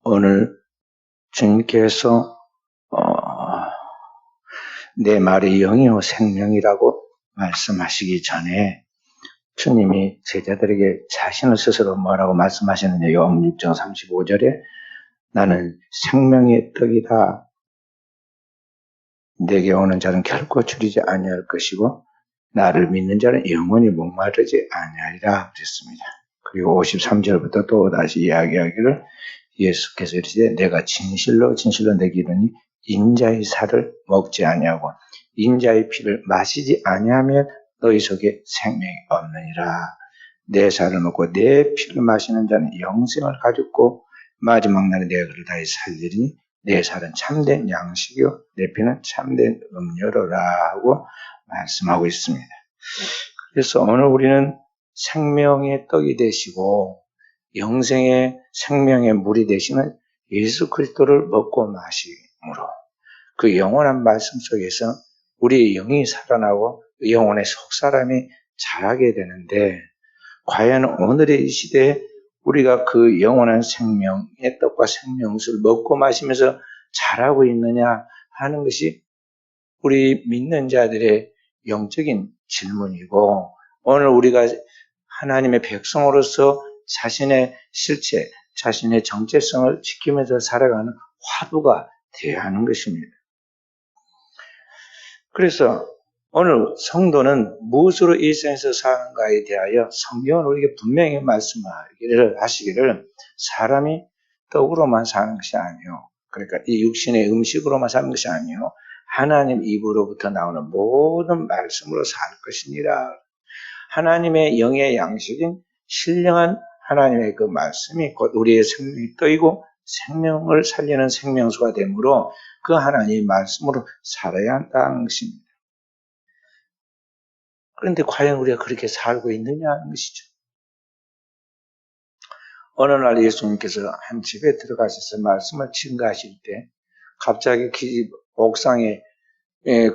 오늘 주님께서 내 말이 영이요 생명이라고 말씀하시기 전에 주님이 제자들에게 자신을 스스로 뭐라고 말씀하셨느냐. 요한 6장 35절에 나는 생명의 떡이다. 내게 오는 자는 결코 줄이지 아니할 것이고 나를 믿는 자는 영원히 목마르지 아니하리라 그랬습니다. 그리고 53절부터 또 다시 이야기하기를 예수께서 이르시되 내가 진실로 진실로 내게 이르니 인자의 살을 먹지 아니하고 인자의 피를 마시지 아니하면 너희 속에 생명이 없느니라. 내 살을 먹고 내 피를 마시는 자는 영생을 가졌고 마지막 날에 내가 그를 다시 살리리니 내 살은 참된 양식이요 내 피는 참된 음료로라 하고 말씀하고 있습니다. 그래서 오늘 우리는 생명의 떡이 되시고 영생의 생명의 물이 되시는 예수 그리스도를 먹고 마심으로 그 영원한 말씀 속에서 우리의 영이 살아나고 영혼의 속사람이 자라게 되는데, 과연 오늘의 이 시대에 우리가 그 영원한 생명의 떡과 생명수를 먹고 마시면서 자라고 있느냐 하는 것이 우리 믿는 자들의 영적인 질문이고, 오늘 우리가 하나님의 백성으로서 자신의 실체, 자신의 정체성을 지키면서 살아가는 화두가 되어야 하는 것입니다. 그래서 오늘 성도는 무엇으로 이 세상에서 사는가에 대하여 성경은 우리에게 분명히 말씀하시기를 사람이 떡으로만 사는 것이 아니요, 그러니까 이 육신의 음식으로만 사는 것이 아니요 하나님 입으로부터 나오는 모든 말씀으로 살 것이니라. 하나님의 영의 양식인 신령한 하나님의 그 말씀이 곧 우리의 생명이 떡이고 생명을 살리는 생명수가 되므로 그 하나님의 말씀으로 살아야 한다는 것입니다. 그런데 과연 우리가 그렇게 살고 있느냐 하는 것이죠. 어느 날 예수님께서 한 집에 들어가셔서 말씀을 증거하실 때 갑자기 옥상에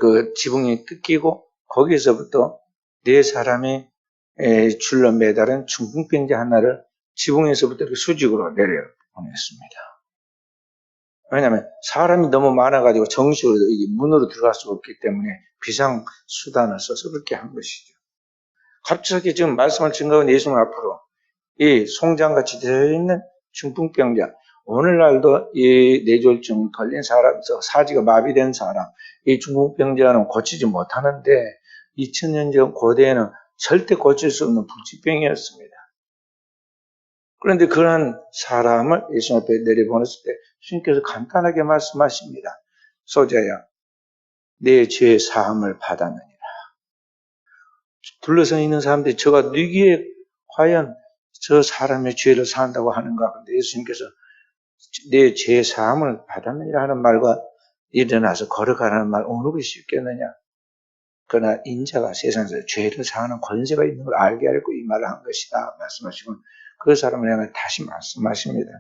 그 지붕이 뜯기고 거기서부터 네 사람이 줄로 매달은 중풍병자 하나를 지붕에서부터 이렇게 수직으로 내려보냈습니다. 왜냐하면 사람이 너무 많아가지고 정식으로 문으로 들어갈 수가 없기 때문에 비상수단을 써서 그렇게 한 것이죠. 갑자기 지금 말씀을 증거한 예수님 앞으로 이 송장같이 되어있는 중풍병자, 오늘날도 이 뇌졸중 걸린 사람, 사지가 마비된 사람, 이 중풍병자는 고치지 못하는데 2000년 전 고대에는 절대 고칠 수 없는 불치병이었습니다. 그런데 그런 사람을 예수님 앞에 내려보냈을 때 주님께서 간단하게 말씀하십니다. 소자야, 내 죄 사함을 받았느니라. 둘러서 있는 사람들이 저가 누기에 과연 저 사람의 죄를 산다고 하는가? 근데 예수님께서 내 죄 사함을 받았느니라 하는 말과 일어나서 걸어가라는 말 어느 것이 쉽겠느냐? 그러나 인자가 세상에서 죄를 사하는 권세가 있는 걸 알게 하려고 이 말을 한 것이다 말씀하시고, 그 사람을 향해 다시 말씀하십니다.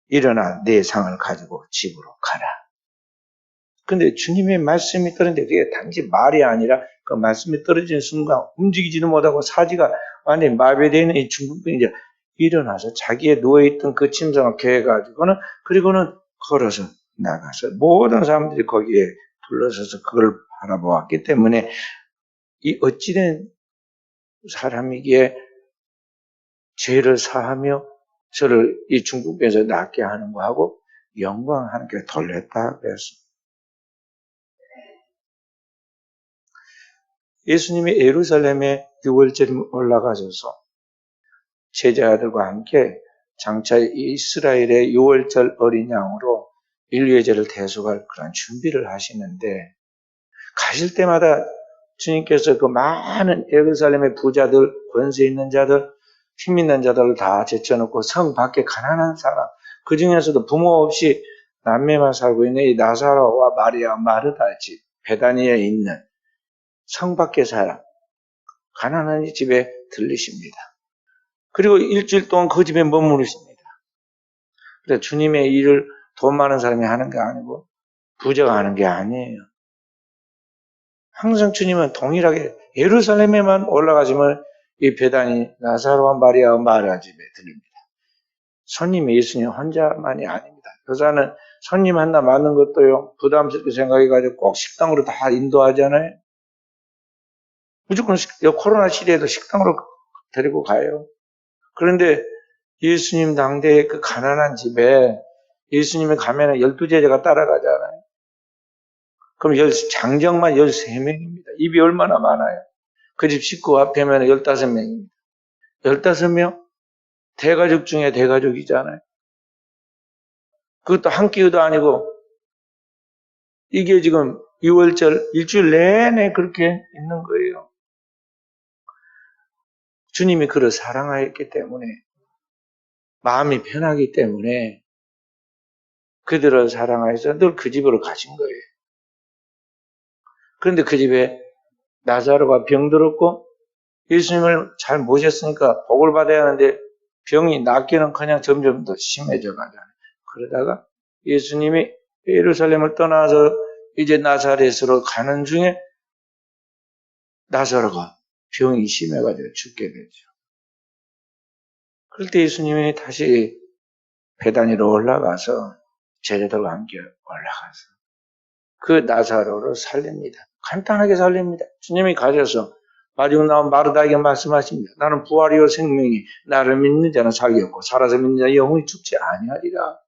일어나 내 상을 가지고 집으로 가라. 근데 주님의 말씀이 떨어지는데 그게 단지 말이 아니라 그 말씀이 떨어지는 순간 움직이지도 못하고 사지가 완전히 마비되어 있는 이 중풍병자 일어나서 자기의 누워있던 그 침상을 개가지고는 그리고는 걸어서 나가서 모든 사람들이 거기에 둘러서서 그걸 바라보았기 때문에 이 어찌된 사람이기에 죄를 사하며 저를 이 중풍병에서 낫게 하는 거하고 영광 하나님께 돌렸다 그랬습니다. 예수님이 예루살렘에 6월절에 올라가셔서 제자들과 함께 장차 이스라엘의 6월절 어린 양으로 인류의 죄를 대속할 그런 준비를 하시는데, 가실 때마다 주님께서 그 많은 예루살렘의 부자들, 권세 있는 자들, 힘 있는 자들을 다 제쳐놓고 성 밖에 가난한 사람, 그 중에서도 부모 없이 남매만 살고 있는 이 나사로와 마리아, 마르다 집, 베다니에 있는 성 밖의 사람, 가난한 집에 들리십니다. 그리고 일주일 동안 그 집에 머무르십니다. 그래서 주님의 일을 돈 많은 사람이 하는 게 아니고 부자가 하는 게 아니에요. 항상 주님은 동일하게 예루살렘에만 올라가시면 이 베다니, 나사로와 마리아, 마르다 집에 들립니다. 손님이 예수님 혼자만이 아닙니다. 여자는 손님 하나 맞는 것도요, 부담스럽게 생각해가지고 꼭 식당으로 다 인도하잖아요. 무조건 코로나 시대에도 식당으로 데리고 가요. 그런데 예수님 당대의 그 가난한 집에 예수님이 가면 12제자가 따라가잖아요. 그럼 장정만 13명입니다. 입이 얼마나 많아요. 그 집 식구 합하면 15명입니다. 15명? 대가족 중에 대가족이잖아요. 그것도 한 끼도 아니고, 이게 지금 6월절 일주일 내내 그렇게 있는 거예요. 주님이 그를 사랑하였기 때문에, 마음이 편하기 때문에 그들을 사랑하여서 늘 그 집으로 가신 거예요. 그런데 그 집에 나사로가 병들었고 예수님을 잘 모셨으니까 복을 받아야 하는데 병이 낫기는 그냥 점점 더 심해져 가잖아요. 그러다가 예수님이 예루살렘을 떠나서 이제 나사렛으로 가는 중에 나사로가 병이 심해가지고 죽게 되죠. 그럴 때 예수님이 다시 배단 위로 올라가서 제자들과 함께 올라가서 그 나사로를 살립니다. 간단하게 살립니다. 주님이 가셔서 마지막 나온 마르다에게 말씀하십니다. 나는 부활이요 생명이 나를 믿는 자는 살기 없고 살아서 믿는 자는 영원히 죽지 아니하리라.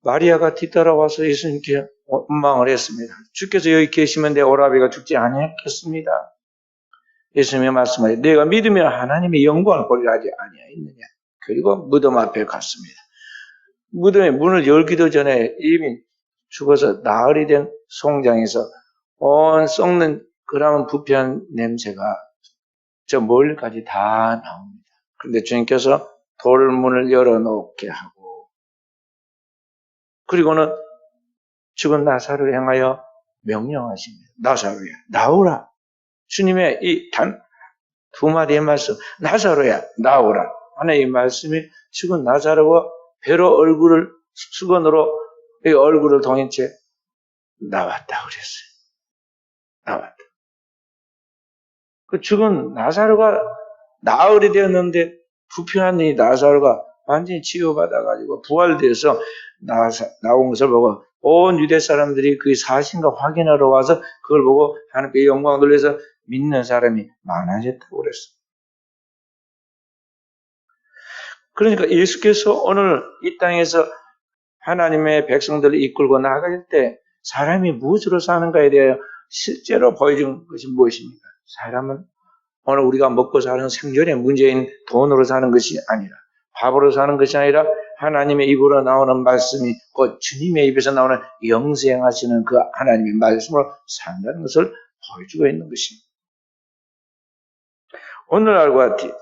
마리아가 뒤따라와서 예수님께 원망을 했습니다. 주께서 여기 계시면 내 오라비가 죽지 아니했겠습니다. 예수님의 말씀하여 내가 믿으면 하나님의 영광을 보리라 하지 아니하였느냐. 그리고 무덤 앞에 갔습니다. 무덤의 문을 열기도 전에 이미 죽어서 나흘이 된 송장에서 온 썩는 그런 부패한 냄새가 저 멀리까지 다 나옵니다. 그런데 주님께서 돌문을 열어놓게 하고 그리고는 죽은 나사로를 향하여 명령하십니다. 나사로야 나오라. 주님의 이 단 두 마디의 말씀 나사로야 나오라 하는 이 말씀이 죽은 나사로가 배로 얼굴을 수건으로 이 얼굴을 동인 채 나왔다 그랬어요. 나왔다. 그 죽은 나사로가 나흘이 되었는데 부패한 이 나사로가 완전히 치유받아가지고 부활돼서 나온 것을 보고 온 유대 사람들이 그 사실과 확인하러 와서 그걸 보고 하나님께 영광을 돌려서 믿는 사람이 많아졌다고 그랬어요. 그러니까 예수께서 오늘 이 땅에서 하나님의 백성들을 이끌고 나갈 때 사람이 무엇으로 사는가에 대해 실제로 보여준 것이 무엇입니까? 사람은 오늘 우리가 먹고 사는 생존의 문제인 돈으로 사는 것이 아니라 밥으로 사는 것이 아니라 하나님의 입으로 나오는 말씀이 곧 주님의 입에서 나오는 영생하시는 그 하나님의 말씀으로 산다는 것을 보여주고 있는 것입니다. 오늘날과 같이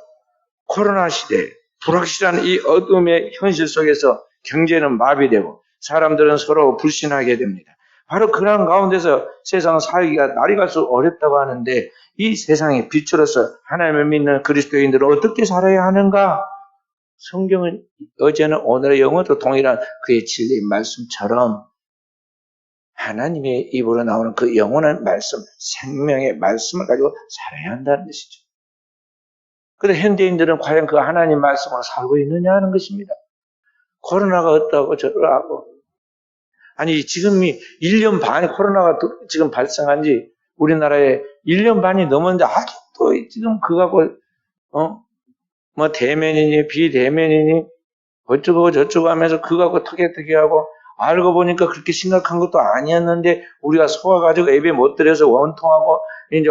코로나 시대 불확실한 이 어둠의 현실 속에서 경제는 마비되고 사람들은 서로 불신하게 됩니다. 바로 그런 가운데서 세상 살기가 날이 갈수록 어렵다고 하는데 이 세상의 빛으로서 하나님을 믿는 그리스도인들은 어떻게 살아야 하는가? 성경은 어제는 오늘의 영어도 동일한 그의 진리의 말씀처럼 하나님의 입으로 나오는 그 영원한 말씀, 생명의 말씀을 가지고 살아야 한다는 것이죠. 그런데 현대인들은 과연 그 하나님 말씀으로 살고 있느냐 하는 것입니다. 코로나가 어떠하고 저러하고 아니 지금이 1년 반에 코로나가 지금 발생한 지 우리나라에 1년 반이 넘었는데 아직도 지금 그거하고 뭐 대면이니 비대면이니 어쩌고 저쩌고 하면서 그거하고 턱에턱에하고 알고 보니까 그렇게 심각한 것도 아니었는데 우리가 속아가지고 예배 못 드려서 원통하고 이제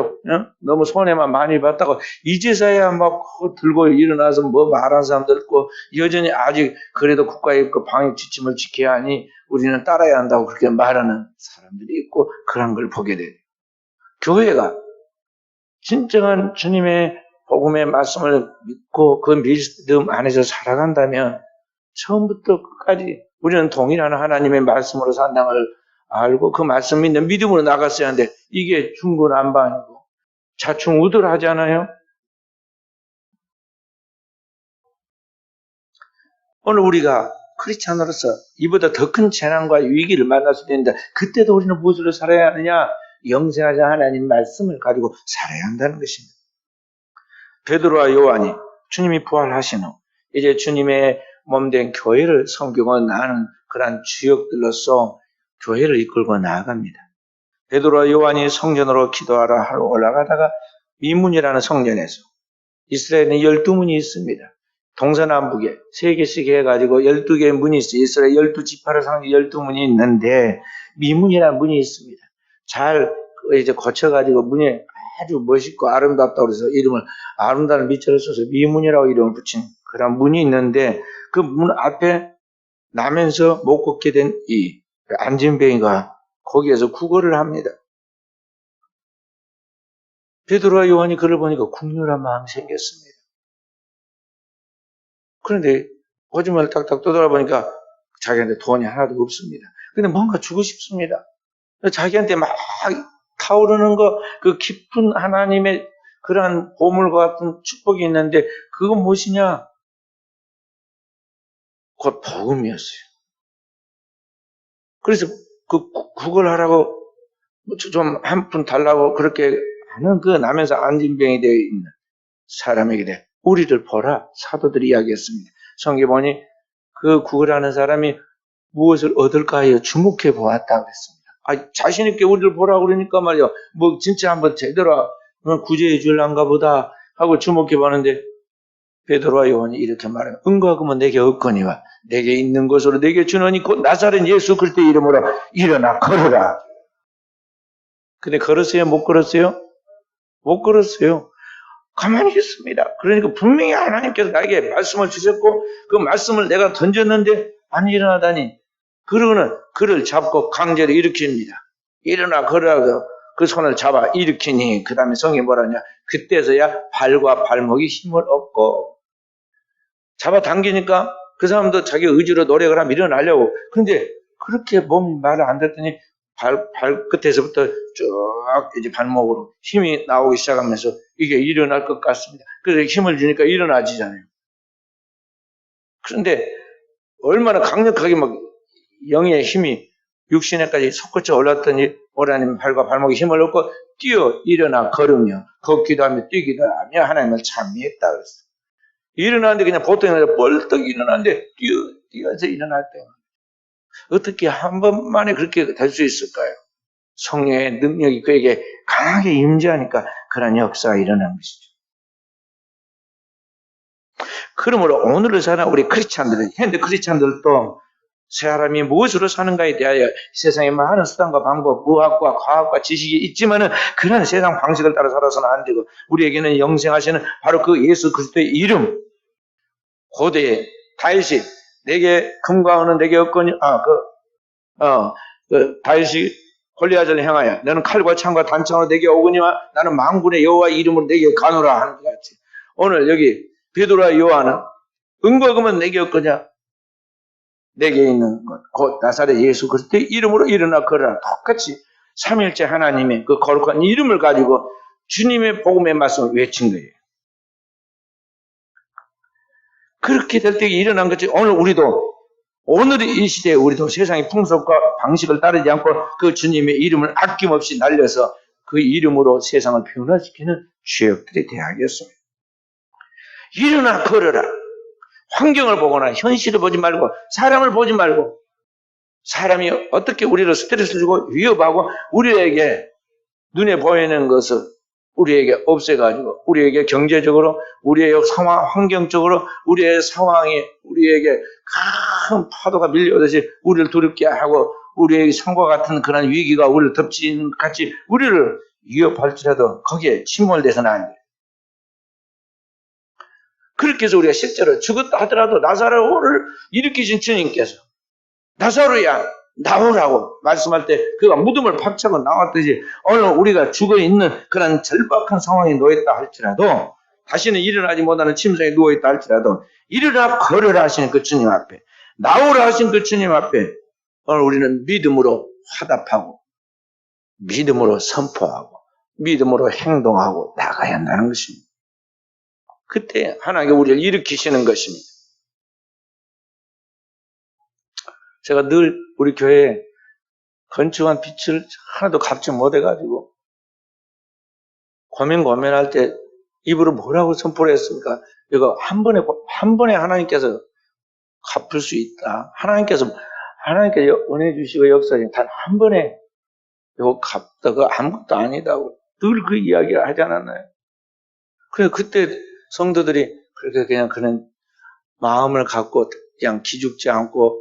너무 손해만 많이 봤다고 이제서야 막 들고 일어나서 뭐 말하는 사람들 있고 여전히 아직 그래도 국가의 그 방역 지침을 지켜야 하니 우리는 따라야 한다고 그렇게 말하는 사람들이 있고 그런 걸 보게 돼요. 교회가 진정한 주님의 복음의 말씀을 믿고 그 믿음 안에서 살아간다면 처음부터 끝까지 우리는 동일한 하나님의 말씀으로 산다는 걸 알고 그 말씀 믿는 믿음으로 나갔어야 하는데 이게 중구난방이고 자충우돌하잖아요. 오늘 우리가 크리스찬으로서 이보다 더 큰 재난과 위기를 만날 수도 있는데 그때도 우리는 무엇으로 살아야 하느냐? 영생하신 하나님 말씀을 가지고 살아야 한다는 것입니다. 베드로와 요한이 주님이 부활하신 후 이제 주님의 몸된 교회를 섬기고 나는 그러한 주역들로서 교회를 이끌고 나아갑니다. 베드로와 요한이 성전으로 기도하러 하러 올라가다가 미문이라는 성전에서 이스라엘에는 12문이 있습니다. 동서남북에 3개씩 해가지고 12개의 문이 있어요. 이스라엘 12지파를 상징 12문이 있는데 미문이라는 문이 있습니다. 잘 이제 거쳐가지고 문이 아주 멋있고 아름답다고 해서 이름을 아름다운 밑줄을 써서 미문이라고 이름을 붙인 그런 문이 있는데 그 문 앞에 나면서 못 걷게 된 이 안진뱅이가 거기에서 구걸을 합니다. 베드로와 요한이 그를 보니까 국률한 마음이 생겼습니다. 그런데 거짓말을 딱딱 떠돌아보니까 자기한테 돈이 하나도 없습니다. 근데 뭔가 주고 싶습니다. 자기한테 막 타오르는 그 깊은 하나님의 그러한 보물과 같은 축복이 있는데 그건 무엇이냐? 곧 복음이었어요. 그래서 그걸 하라고 좀 한 푼 달라고 그렇게 하는 그 나면서 안진병이 되어 있는 사람에게 우리를 보라 사도들이 이야기했습니다. 성경에 보니 그 구걸하는 사람이 무엇을 얻을까 하여 주목해 보았다고 했습니다. 자신 있게 우리를 보라고 그러니까 말이야. 뭐 진짜 한번 제대로 구제해 줄란가 보다 하고 주목해 보는데 베드로와 요한이 이렇게 말해요. 은과 금은 내게 없거니와 내게 있는 것으로 내게 주노니 곧 나사렛 예수 그리스도의 이름으로 일어나 걸어라. 근데 걸었어요? 못 걸었어요? 못 걸었어요. 가만히 있습니다. 그러니까 분명히 하나님께서 나에게 말씀을 주셨고 그 말씀을 내가 던졌는데 안 일어나다니 그러고는 그를 잡고 강제로 일으킵니다. 일어나 걸어서 그 손을 잡아 일으키니 그 다음에 성이 뭐라냐 그때서야 발과 발목이 힘을 얻고 잡아당기니까 그 사람도 자기 의지로 노력을 하면 일어나려고 그런데 그렇게 몸이 말을 안 듣더니 발끝에서부터 쭉 이제 발목으로 힘이 나오기 시작하면서 이게 일어날 것 같습니다. 그래서 힘을 주니까 일어나지잖아요. 그런데 얼마나 강력하게 막 영의 힘이 육신에까지 솟구쳐 올랐더니 오라님 발과 발목에 힘을 얻고 뛰어 일어나 걸으며 걷기도 하며 뛰기도 하며 하나님을 찬미했다 그랬어요. 일어나는데 그냥 보통 벌떡 일어나는데 뛰어서 일어날 때 어떻게 한 번만에 그렇게 될 수 있을까요? 성령의 능력이 그에게 강하게 임재하니까 그런 역사가 일어난 것이죠. 그러므로 오늘을 사는 우리 크리스찬들은 현대 크리스찬들도 사람이 무엇으로 사는가에 대하여 세상에 많은 수단과 방법, 의학과 과학과 지식이 있지만은 그런 세상 방식을 따라 살아서는 안 되고 우리에게는 영생하시는 바로 그 예수 그리스도의 이름 고대의 다윗이 내게 금과 은은 내게 없거니 다윗이 골리앗을 향하여 너는 칼과 창과 단창으로 내게 오거니와 나는 만군의 여호와 이름으로 내게 가노라 하는 것 같이 오늘 여기 베드로와 요한은 은과 금은 내게 없거냐 내게 있는 것 곧 나사렛 예수 그리스도의 이름으로 일어나 걸어라. 똑같이 삼일째 하나님의 그 거룩한 이름을 가지고 주님의 복음의 말씀을 외친 거예요. 그렇게 될 때 일어난 거지. 오늘 이 시대에 우리도 세상의 풍속과 방식을 따르지 않고 그 주님의 이름을 아낌없이 날려서 그 이름으로 세상을 변화시키는 죄역들이 되어야겠습니다. 일어나 걸어라. 환경을 보거나 현실을 보지 말고 사람을 보지 말고 사람이 어떻게 우리를 스트레스 주고 위협하고 우리에게 눈에 보이는 것을 우리에게 없애가지고 우리에게 경제적으로 우리의 상황 환경적으로 우리의 상황이 우리에게 큰 파도가 밀려오듯이 우리를 두렵게 하고 우리의 상과 같은 그런 위기가 우리를 덮치는 같이 우리를 위협할지라도 거기에 침몰돼서는 안 돼요. 그렇게 해서 우리가 실제로 죽었다 하더라도 나사로를 일으키신 주님께서 나사로야 나오라고 말씀할 때 그가 무덤을 팍 차고 나왔듯이 오늘 우리가 죽어있는 그런 절박한 상황에 놓였다 할지라도 다시는 일어나지 못하는 침상에 누워있다 할지라도 일어나 걸으라 하시는 그 주님 앞에 나오라 하신 그 주님 앞에 오늘 우리는 믿음으로 화답하고 믿음으로 선포하고 믿음으로 행동하고 나가야 한다는 것입니다. 그때 하나님께 우리를 일으키시는 것입니다. 제가 늘 우리 교회에 건축한 빛을 하나도 갚지 못해가지고 고민할 때 입으로 뭐라고 선포를 했습니까? 이거 한 번에 하나님께서 갚을 수 있다. 하나님께서 은혜 주시고 역사하신 단 한 번에 이거 갚다가 아무것도 아니다고 늘 그 이야기를 하지 않았나요? 그래서 그때 성도들이 그렇게 그냥 그런 마음을 갖고 그냥 기죽지 않고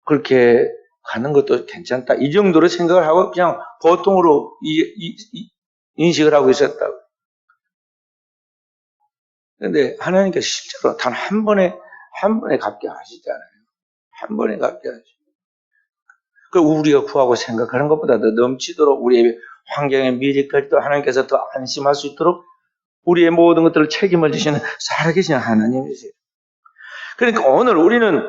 그렇게 가는 것도 괜찮다. 이 정도로 생각을 하고 그냥 보통으로 인식을 하고 있었다고. 그런데 하나님께서 실제로 단 한 번에 갚게 하시잖아요. 한 번에 갚게 하시죠. 그 우리가 구하고 생각하는 것보다 더 넘치도록 우리의 환경의 미래까지도 하나님께서 더 안심할 수 있도록 우리의 모든 것들을 책임을 지시는 살아계신 하나님이세요. 그러니까 오늘 우리는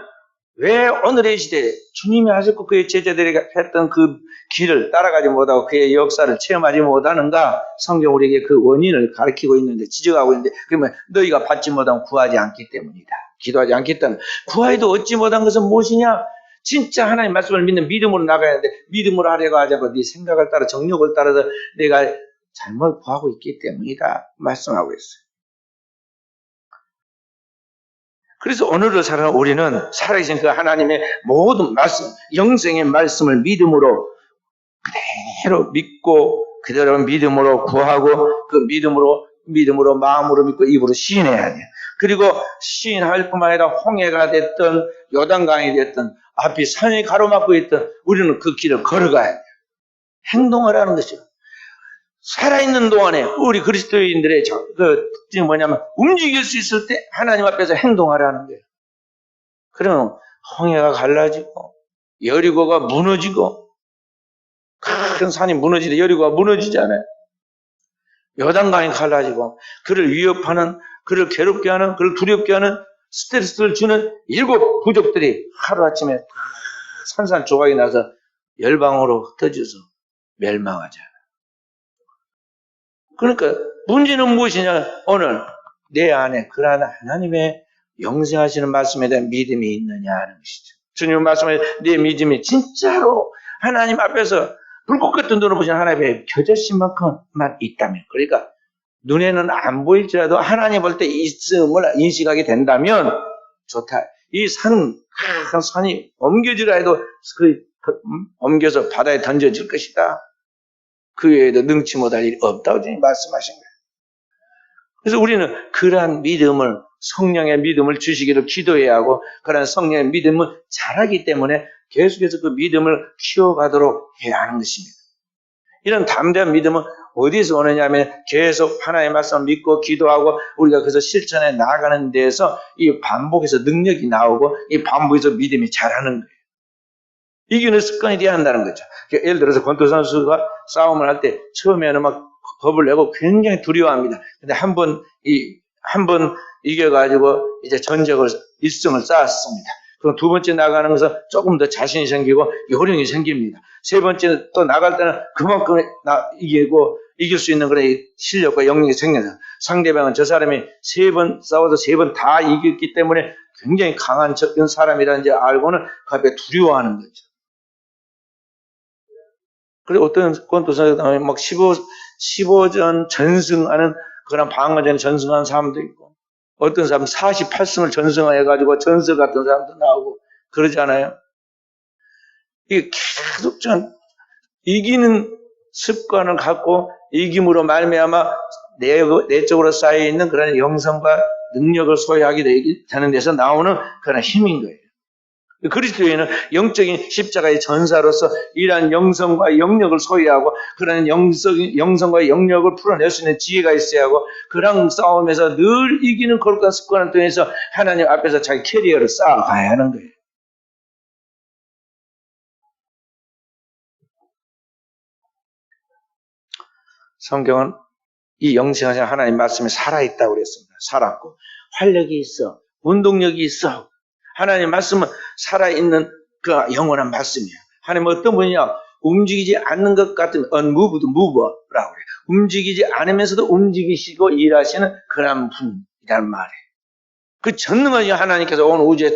왜 오늘의 시대에 주님이 하셨고 그의 제자들이 했던 그 길을 따라가지 못하고 그의 역사를 체험하지 못하는가? 성경 우리에게 그 원인을 가르치고 있는데, 지적하고 있는데, 그러면 너희가 받지 못하면 구하지 않기 때문이다. 기도하지 않기 때문에. 구하여도 얻지 못한 것은 무엇이냐? 진짜 하나님 말씀을 믿는 믿음으로 나가야 하는데, 믿음으로 하려고 하자고 네 생각을 따라 정욕을 따라서 내가 잘못 구하고 있기 때문이다. 말씀하고 있어요. 그래서 오늘을 살아가는 우리는 살아계신 그 하나님의 모든 말씀, 영생의 말씀을 믿음으로 그대로 믿고 그대로 믿음으로 구하고 그 믿음으로 마음으로 믿고 입으로 시인해야 돼요. 그리고 시인할 뿐만 아니라 홍해가 됐든 요단강이 됐든 앞이 산이 가로막고 있든 우리는 그 길을 걸어가야 돼요. 행동을 하는 것이죠. 살아있는 동안에 우리 그리스도인들의 그 특징이 뭐냐면 움직일 수 있을 때 하나님 앞에서 행동하라는 거예요. 그러면 홍해가 갈라지고 여리고가 무너지고 큰 산이 무너지는데 여리고가 무너지잖아요. 요단강이 갈라지고 그를 위협하는, 그를 괴롭게 하는, 그를 두렵게 하는, 스트레스를 주는 7 부족들이 하루아침에 산산조각이 나서 열방으로 흩어져서 멸망하잖아요. 그러니까 문제는 무엇이냐? 오늘 내 안에 그러한 하나님의 영생하시는 말씀에 대한 믿음이 있느냐 하는 것이죠. 주님 말씀에 내 믿음이 진짜로 하나님 앞에서 불꽃 같은 눈을 보시는 하나님의 겨자씨만큼만 있다면, 그러니까 눈에는 안 보일지라도 하나님 볼 때 있음을 인식하게 된다면 좋다. 이 산이 옮겨지라 해도 옮겨서 바다에 던져질 것이다. 그 외에도 능치 못할 일이 없다고 주님 말씀하신 거예요. 그래서 우리는 그러한 믿음을, 성령의 믿음을 주시기를 기도해야 하고, 그러한 성령의 믿음을 잘하기 때문에 계속해서 그 믿음을 키워가도록 해야 하는 것입니다. 이런 담대한 믿음은 어디서 오느냐면 계속 하나님의 말씀을 믿고 기도하고 우리가 그래서 실천해 나아가는 데에서 이 반복해서 능력이 나오고 이 반복해서 믿음이 자라는 거예요. 이기는 습관이 돼야 한다는 거죠. 예를 들어서 권투 선수가 싸움을 할 때 처음에는 막 겁을 내고 굉장히 두려워합니다. 근데 한 번 이겨가지고 이제 전적을 1승을 쌓았습니다. 그럼 두 번째 나가는 것은 조금 더 자신이 생기고 요령이 생깁니다. 세 번째 또 나갈 때는 그만큼 이길 수 있는 그런 실력과 영역이 생겨서 상대방은 저 사람이 3번 싸워서 3번 다 이겼기 때문에 굉장히 강한 사람이라는지 알고는 갑자기 두려워하는 거죠. 그리고 어떤 권투선수가 막 15전 전승하는 그런 방어전에 전승하는 사람도 있고, 어떤 사람은 48승을 전승해가지고 전설 같은 사람도 나오고 그러잖아요. 이게 계속 이기는 습관을 갖고 이김으로 말미암아 내적으로 쌓여있는 그런 영성과 능력을 소유하게 되는 데서 나오는 그런 힘인 거예요. 그리스도인은 영적인 십자가의 전사로서 이러한 영성과 영력을 소유하고 그런 영성과 영력을 풀어낼 수 있는 지혜가 있어야 하고, 그런 싸움에서 늘 이기는 거룩한 습관을 통해서 하나님 앞에서 자기 캐리어를 쌓아가야 하는 거예요. 성경은 이 영생하신 하나님 말씀이 살아있다고 그랬습니다. 살았고 활력이 있어, 운동력이 있어. 하나님 말씀은 살아있는 그 영원한 말씀이에요. 하나님은 어떤 분이냐? 움직이지 않는 것 같은 unmoved mover라고 그래요. 움직이지 않으면서도 움직이시고 일하시는 그런 분이란 말이에요. 그 전능하신 하나님께서 오늘 우주에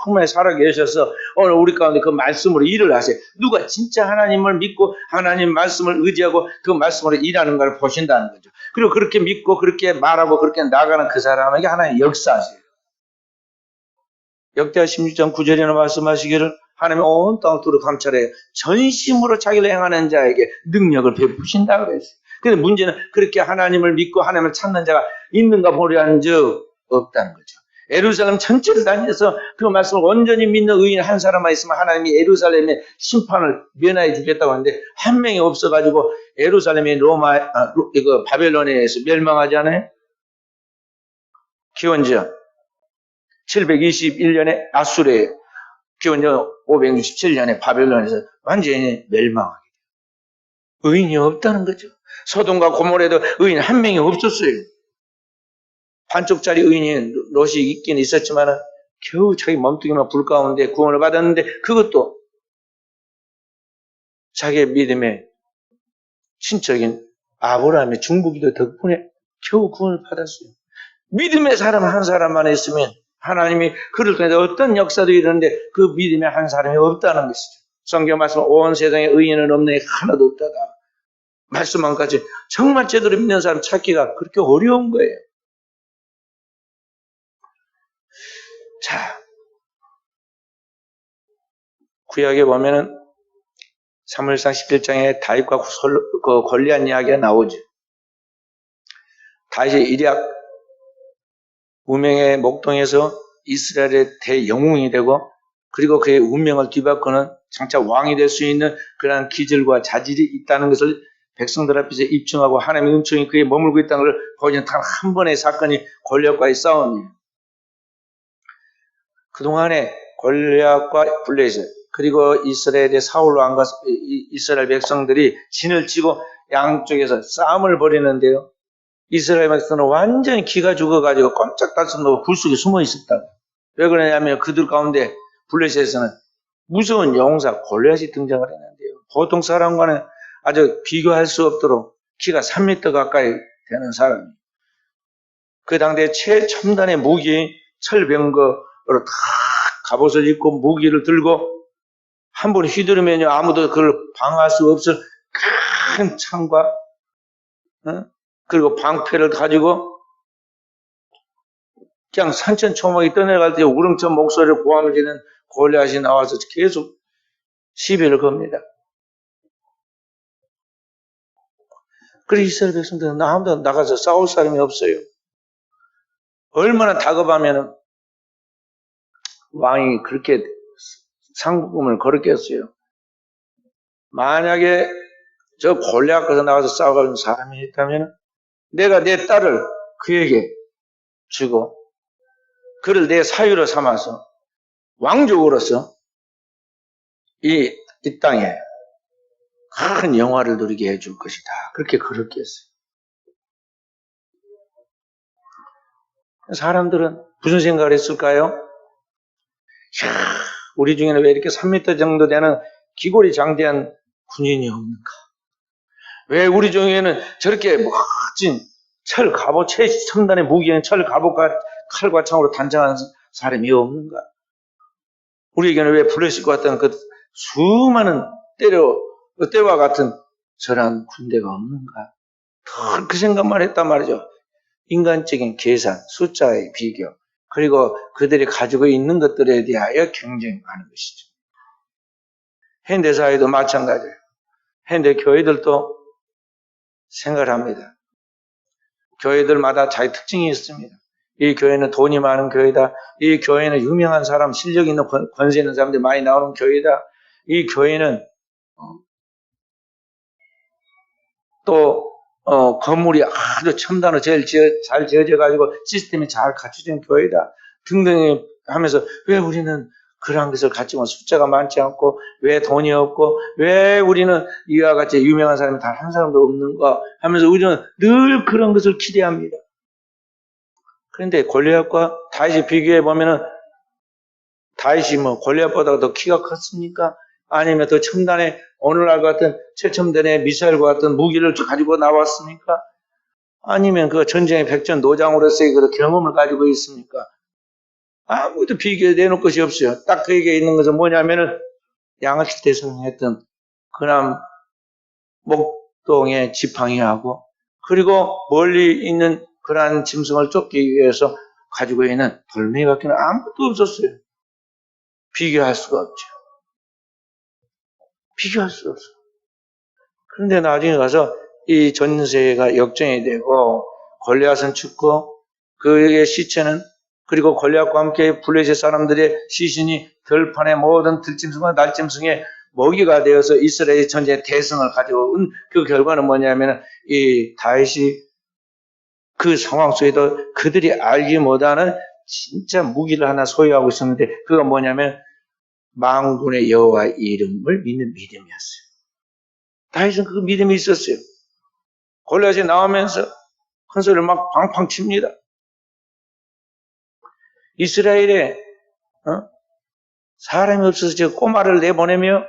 정말 살아계셔서 오늘 우리 가운데 그 말씀으로 일을 하세요. 누가 진짜 하나님을 믿고 하나님 말씀을 의지하고 그 말씀으로 일하는 걸 보신다는 거죠. 그리고 그렇게 믿고 그렇게 말하고 그렇게 나가는 그 사람에게 하나님 역사하세요. 역대하 16장 9절에는 말씀하시기를 하나님이 온 땅을 두루 감찰해 전심으로 자기를 행하는 자에게 능력을 베푸신다 그랬어요. 근데 문제는 그렇게 하나님을 믿고 하나님을 찾는 자가 있는가 보려는 적 없다는 거죠. 예루살렘 전체를 다니면서 그 말씀을 온전히 믿는 의인 한 사람만 있으면 하나님이 예루살렘의 심판을 면하여 주겠다고 하는데 한 명이 없어가지고 예루살렘이 바벨론에 의해서 멸망하지 않아요? 기원전 721년에 아수르에 기원전 567년에 바벨론에서 완전히 멸망하게 돼요. 의인이 없다는 거죠. 소돔과 고모라에도 의인 한 명이 없었어요. 반쪽짜리 의인이 롯이 있긴 있었지만 겨우 자기 몸뚱이만 불 가운데 구원을 받았는데 그것도 자기의 믿음의 친척인 아브라함의 중보기도 덕분에 겨우 구원을 받았어요. 믿음의 사람 한 사람만 있으면 하나님이 그를 통해서 어떤 역사도 이루는데 그 믿음의 한 사람이 없다는 것이죠. 성경 말씀 온 세상에 의인은 없네 하나도 없다가 말씀만까지 정말 제대로 믿는 사람 찾기가 그렇게 어려운 거예요. 자, 구약에 보면은 사무엘상 11장에 다윗과 골리앗 이야기가 나오죠. 다윗이 일약 무명의 목동에서 이스라엘의 대영웅이 되고 그리고 그의 운명을 뒤바꾸는 장차 왕이 될 수 있는 그러한 기질과 자질이 있다는 것을 백성들 앞에서 입증하고 하나님의 은총이 그에 머물고 있다는 것을 보여주는 단 한 번의 사건이 골리앗과의 싸움이에요. 그동안에 골리앗과 블레셋 그리고 이스라엘의 사울 왕과 이스라엘 백성들이 진을 치고 양쪽에서 싸움을 벌이는데요. 이스라엘 백성은 완전히 기가 죽어가지고 꼼짝 달싹 놓고 굴 속에 숨어 있었다고. 왜 그러냐면 그들 가운데 블레셋에서는 무서운 용사 골리앗이 등장을 했는데요. 보통 사람과는 아주 비교할 수 없도록 키가 3m 가까이 되는 사람이. 그 당대 최첨단의 무기 철병거로 다 갑옷을 입고 무기를 들고 한 번 휘두르면요 아무도 그걸 방어할 수 없을 큰 창과 그리고 방패를 가지고 그냥 산천초목이 떠내려갈 때 우렁찬 목소리를 고함을 지는 골리앗이 나와서 계속 시비를 겁니다. 그래서 이스라엘 백성들은 아무도 나가서 싸울 사람이 없어요. 얼마나 다급하면 왕이 그렇게 상금을 걸었겠어요. 만약에 저 골리앗에서 나가서 싸우는 사람이 있다면 내가 내 딸을 그에게 주고 그를 내 사유로 삼아서 왕족으로서 이 땅에 큰 영화를 누리게 해줄 것이다. 그렇게 걸었겠어요. 사람들은 무슨 생각을 했을까요? 우리 중에는 왜 이렇게 3m 정도 되는 기골이 장대한 군인이 없는가? 왜 우리 중에는 저렇게 멋진 철 갑옷, 최첨단의 무기인 철 갑옷과 칼과 창으로 단장한 사람이 없는가? 우리에게는 왜 블레셋과 같은 그 수많은 때와 같은 저런 군대가 없는가? 그 생각만 했단 말이죠. 인간적인 계산, 숫자의 비교, 그리고 그들이 가지고 있는 것들에 대하여 경쟁하는 것이죠. 현대사회도 마찬가지예요. 현대 교회들도 생각을 합니다. 교회들마다 자기 특징이 있습니다. 이 교회는 돈이 많은 교회다. 이 교회는 유명한 사람, 실력 있는 권세 있는 사람들이 많이 나오는 교회다. 이 교회는 또 건물이 아주 첨단으로 제일 잘 지어져가지고 시스템이 잘 갖춰진 교회다 등등 하면서 왜 우리는 그런 것을 갖지만 숫자가 많지 않고 왜 돈이 없고 왜 우리는 이와 같이 유명한 사람이 단 한 사람도 없는가 하면서 우리는 늘 그런 것을 기대합니다. 그런데 골리앗과 다윗이 비교해 보면은 다윗이 골리앗보다 더 키가 컸습니까? 아니면 더 첨단의 오늘날 같은 최첨단의 미사일과 같은 무기를 가지고 나왔습니까? 아니면 그 전쟁의 백전 노장으로서의 그 경험을 가지고 있습니까? 아무도 비교 내놓을 것이 없어요. 딱 그에게 있는 것은 뭐냐면은 양아치 때 성행했던 그남 목동의 지팡이하고 그리고 멀리 있는 그러한 짐승을 쫓기 위해서 가지고 있는 돌멩이밖에 아무것도 없었어요. 비교할 수가 없죠. 비교할 수가 없어요. 그런데 나중에 가서 이 전세가 역전이 되고 골리앗은 죽고 그의 시체는 그리고 골리앗과 함께 블레셋 사람들의 시신이 들판의 모든 들짐승과 날짐승의 먹이가 되어서 이스라엘 전쟁의 대승을 가지고 온 그 결과는 뭐냐면 이 다윗이 그 상황 속에도 그들이 알지 못하는 진짜 무기를 하나 소유하고 있었는데 그가 뭐냐면 만군의 여호와 이름을 믿는 믿음이었어요. 다윗은 그 믿음이 있었어요. 골리앗이 나오면서 큰 소리를 막 팡팡 칩니다. 이스라엘에 사람이 없어서 저 꼬마를 내보내며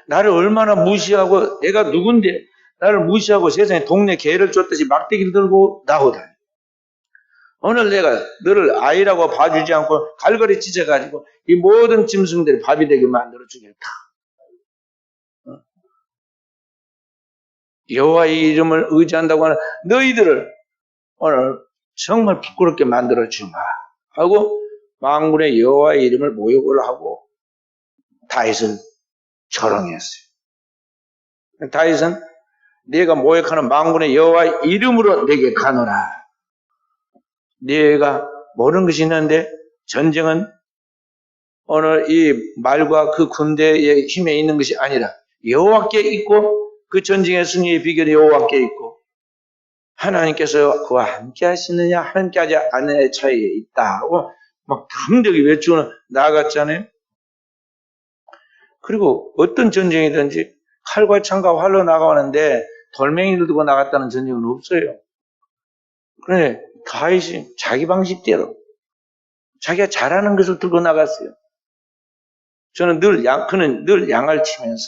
나를 얼마나 무시하고 내가 누군데 나를 무시하고 세상에 동네 개를 쫓듯이 막대기를 들고 나오다니. 오늘 내가 너를 아이라고 봐주지 않고 갈고리 찢어가지고 이 모든 짐승들이 밥이 되게 만들어 주겠다. 여호와의 이름을 의지한다고 하는 너희들을 오늘 정말 부끄럽게 만들어 주마 하고 만군의 여호와의 이름을 모욕을 하고 다윗을 조롱했어요. 다윗은 네가 모욕하는 만군의 여호와의 이름으로 내게 가노라. 네가 모르는 것이 있는데 전쟁은 오늘 이 말과 그 군대의 힘에 있는 것이 아니라 여호와께 있고 그 전쟁의 승리의 비결이 여호와께 있고 하나님께서 그와 함께 하시느냐 함께 하지 않느냐의 차이에 있다고 막 담대하게 외치고 나아갔잖아요. 그리고 어떤 전쟁이든지 칼과 창과 활로 나가는데 돌멩이를 들고 나갔다는 전쟁은 없어요. 그런데 다윗이 자기 방식대로 자기가 잘하는 것을 들고 나갔어요. 저는 그는 늘 양을 치면서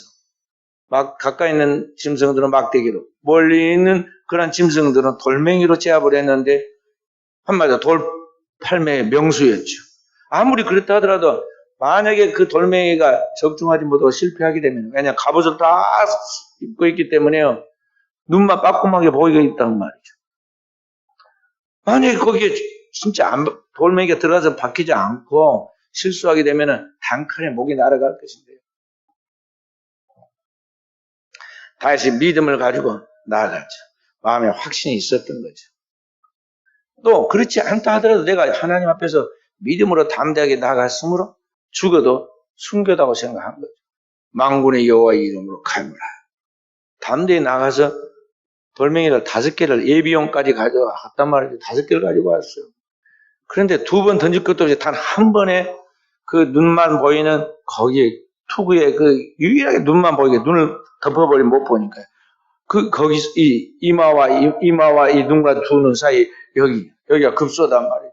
막 가까이 있는 짐승들은 막대기로 멀리 있는 그런 짐승들은 돌멩이로 제압을 했는데 한마디로 돌팔매의 명수였죠. 아무리 그렇다 하더라도 만약에 그 돌멩이가 적중하지 못하고 실패하게 되면 왜냐 갑옷을 다 입고 있기 때문에요. 눈만 빠끔하게 보이고 있단 말이죠. 만약에 거기에 진짜 돌멩이가 들어가서 박히지 않고 실수하게 되면 단칼에 목이 날아갈 것인데요. 다시 믿음을 가지고 나아갔죠. 마음에 확신이 있었던 거죠. 또 그렇지 않다 하더라도 내가 하나님 앞에서 믿음으로 담대하게 나아갔으므로 죽어도 순교다고 생각한 거죠. 만군의 여호와의 이름으로 가노라. 담대히 나가서 돌멩이를 5개를 예비용까지 가져왔단 말이죠. 5개를 가지고 왔어요. 그런데 2번 던질 것도 없이 단 한 번에 그 눈만 보이는 거기에 투구에 그 유일하게 눈만 보이게 눈을 덮어버리면 못 보니까요. 거기 이 이마와 이 눈과 두 눈 사이 여기가 급소단 말이에요.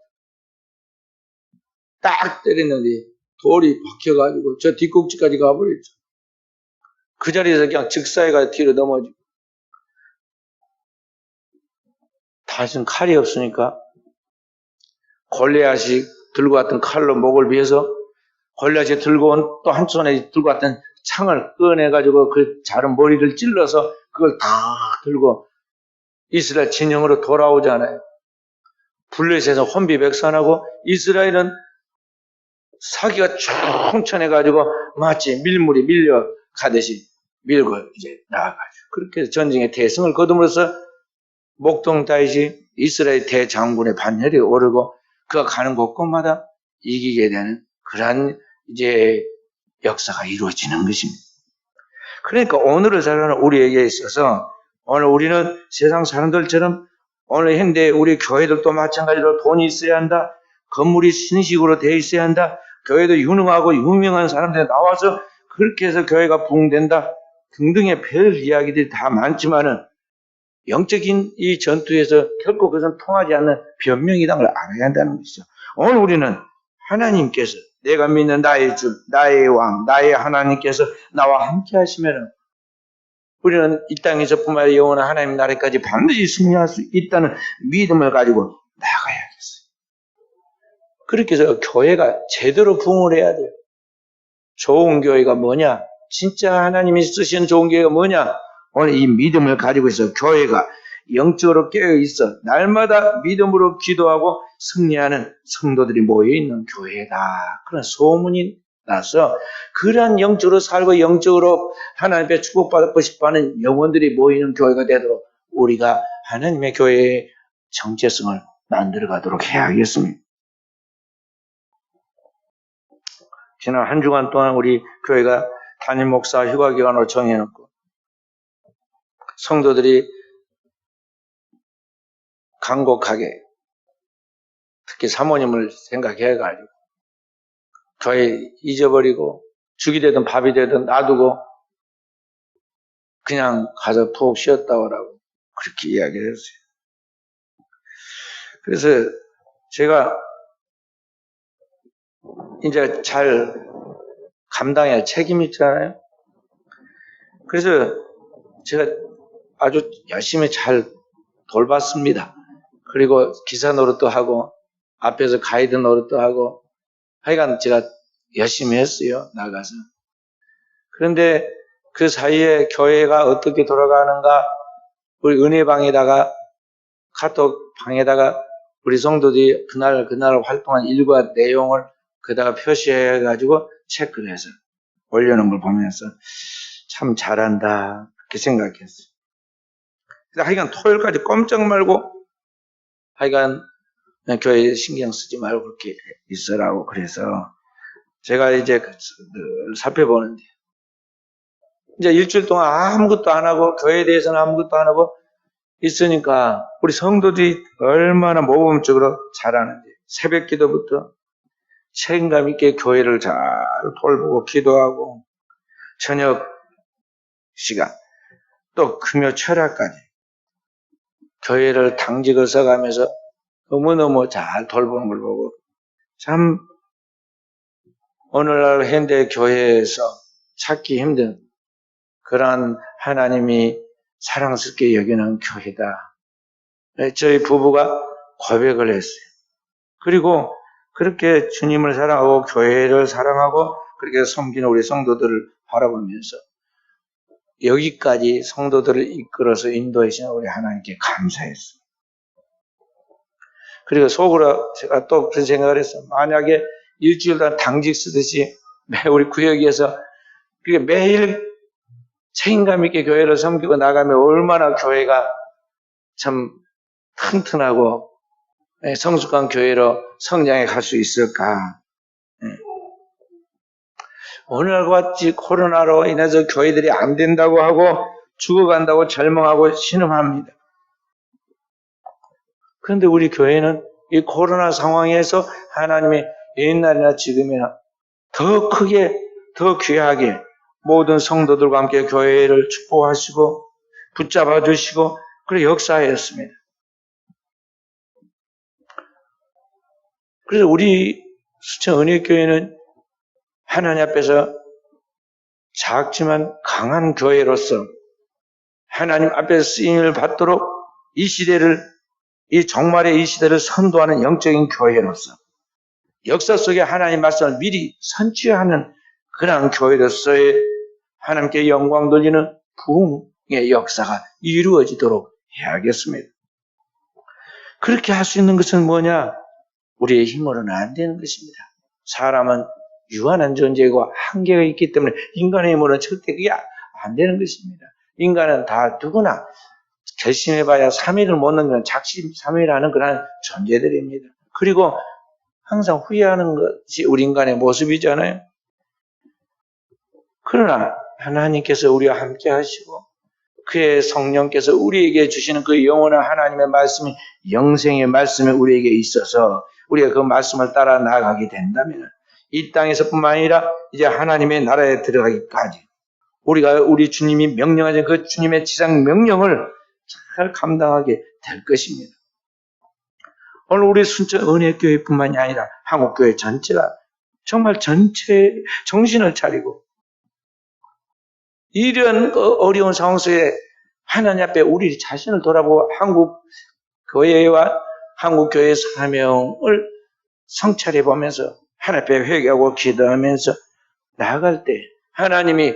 딱 때렸는데 돌이 박혀가지고 저 뒷꼭지까지 가버렸죠. 그 자리에서 그냥 즉사해가 뒤로 넘어지고 다시는 칼이 없으니까 골리앗이 들고 왔던 칼로 목을 베어서 골리앗이 들고 온 또 한 손에 들고 왔던 창을 꺼내가지고 그 자른 머리를 찔러서 그걸 다 들고 이스라엘 진영으로 돌아오잖아요. 블레셋에서 혼비백산하고 이스라엘은 사기가 충천해가지고 마치 밀물이 밀려가듯이 밀고 이제 나아가죠. 그렇게 해서 전쟁의 대승을 거둠으로써 목동 다윗이 이스라엘 대장군의 반열에 오르고 그가 가는 곳곳마다 이기게 되는 그러한 이제 역사가 이루어지는 것입니다. 그러니까 오늘을 살아가는 우리에게 있어서 오늘 우리는 세상 사람들처럼 오늘 현대 우리 교회들도 마찬가지로 돈이 있어야 한다. 건물이 신식으로 되어 있어야 한다. 교회도 유능하고 유명한 사람들이 나와서 그렇게 해서 교회가 부흥된다. 등등의 별 이야기들이 다 많지만은 영적인 이 전투에서 결코 그것은 통하지 않는 변명이라는 걸 알아야 한다는 것이죠. 오늘 우리는 하나님께서 내가 믿는 나의 주, 나의 왕, 나의 하나님께서 나와 함께 하시면 우리는 이 땅에서 뿐만 아니라 영원한 하나님 나라까지 반드시 승리할 수 있다는 믿음을 가지고 나가야겠어요. 그렇게 해서 교회가 제대로 부흥을 해야 돼요. 좋은 교회가 뭐냐? 진짜 하나님이 쓰시는 좋은 교회가 뭐냐? 오늘 이 믿음을 가지고 있어. 교회가 영적으로 깨어있어. 날마다 믿음으로 기도하고 승리하는 성도들이 모여있는 교회다. 그런 소문이 나서 그러한 영적으로 살고 영적으로 하나님의 축복받고 싶어하는 영혼들이 모이는 교회가 되도록 우리가 하나님의 교회의 정체성을 만들어가도록 해야겠습니다. 지난 한 주간 동안 우리 교회가 담임 목사 휴가 기간으로 정해놓고 성도들이 간곡하게 특히 사모님을 생각해가지고 교회 잊어버리고 죽이 되든 밥이 되든 놔두고 그냥 가서 푹 쉬었다 오라고 그렇게 이야기를 했어요. 그래서 제가 이제 잘 감당해야 책임이 있잖아요. 그래서 제가 아주 열심히 잘 돌봤습니다. 그리고 기사 노릇도 하고 앞에서 가이드 노릇도 하고 하여간 제가 열심히 했어요. 나가서. 그런데 그 사이에 교회가 어떻게 돌아가는가 우리 은혜방에다가 카톡 방에다가 우리 성도들이 그날 활동한 일과 내용을 거기다가 표시해가지고 체크를 해서 올려놓은 걸 보면서 참 잘한다 그렇게 생각했어요. 그래서 하여간 토요일까지 꼼짝 말고 하여간 교회에 신경 쓰지 말고 그렇게 있으라고 그래서 제가 이제 늘 살펴보는데 이제 일주일 동안 아무것도 안 하고 교회에 대해서는 아무것도 안 하고 있으니까 우리 성도들이 얼마나 모범적으로 잘하는지 새벽 기도부터 책임감 있게 교회를 잘 돌보고 기도하고 저녁 시간 또 금요 철야까지 교회를 당직을 써가면서 너무너무 잘 돌보는 걸 보고 참 오늘날 현대 교회에서 찾기 힘든 그러한 하나님이 사랑스럽게 여기는 교회다. 저희 부부가 고백을 했어요. 그리고 그렇게 주님을 사랑하고 교회를 사랑하고 그렇게 섬기는 우리 성도들을 바라보면서 여기까지 성도들을 이끌어서 인도하시는 우리 하나님께 감사했어요. 그리고 속으로 제가 또 그런 생각을 했어요. 만약에 일주일 동안 당직 쓰듯이 우리 구역에서 매일 책임감 있게 교회를 섬기고 나가면 얼마나 교회가 참 튼튼하고 성숙한 교회로 성장해 갈 수 있을까. 오늘과 같이 코로나로 인해서 교회들이 안 된다고 하고 죽어간다고 절망하고 신음합니다. 그런데 우리 교회는 이 코로나 상황에서 하나님의 옛날이나 지금이나 더 크게 더 귀하게 모든 성도들과 함께 교회를 축복하시고 붙잡아 주시고 그리고 역사하였습니다. 그래서 우리 수천 은혜교회는 하나님 앞에서 작지만 강한 교회로서 하나님 앞에서 쓰임을 받도록 이 시대를 이 종말의 이 시대를 선도하는 영적인 교회로서 역사 속에 하나님 말씀을 미리 선취하는 그런 교회로서의 하나님께 영광 돌리는 부흥의 역사가 이루어지도록 해야겠습니다. 그렇게 할 수 있는 것은 뭐냐? 우리의 힘으로는 안 되는 것입니다. 사람은 유한한 존재고 한계가 있기 때문에 인간의 힘으로는 절대 그게 안 되는 것입니다. 인간은 다 누구나 결심해봐야 3일을 못 넘기는 작심삼일하는 그런 존재들입니다. 그리고 항상 후회하는 것이 우리 인간의 모습이잖아요. 그러나 하나님께서 우리와 함께 하시고 그의 성령께서 우리에게 주시는 그 영원한 하나님의 말씀이 영생의 말씀이 우리에게 있어서 우리가 그 말씀을 따라 나아가게 된다면 이 땅에서뿐만 아니라 이제 하나님의 나라에 들어가기까지 우리가 우리 주님이 명령하신 그 주님의 지상 명령을 잘 감당하게 될 것입니다. 오늘 우리 순천 은혜교회뿐만이 아니라 한국교회 전체가 정말 전체 정신을 차리고 이런 어려운 상황 속에 하나님 앞에 우리 자신을 돌아보고 한국교회와 한국교회의 사명을 성찰해 보면서 하나님 앞에 회개하고 기도하면서 나아갈 때 하나님이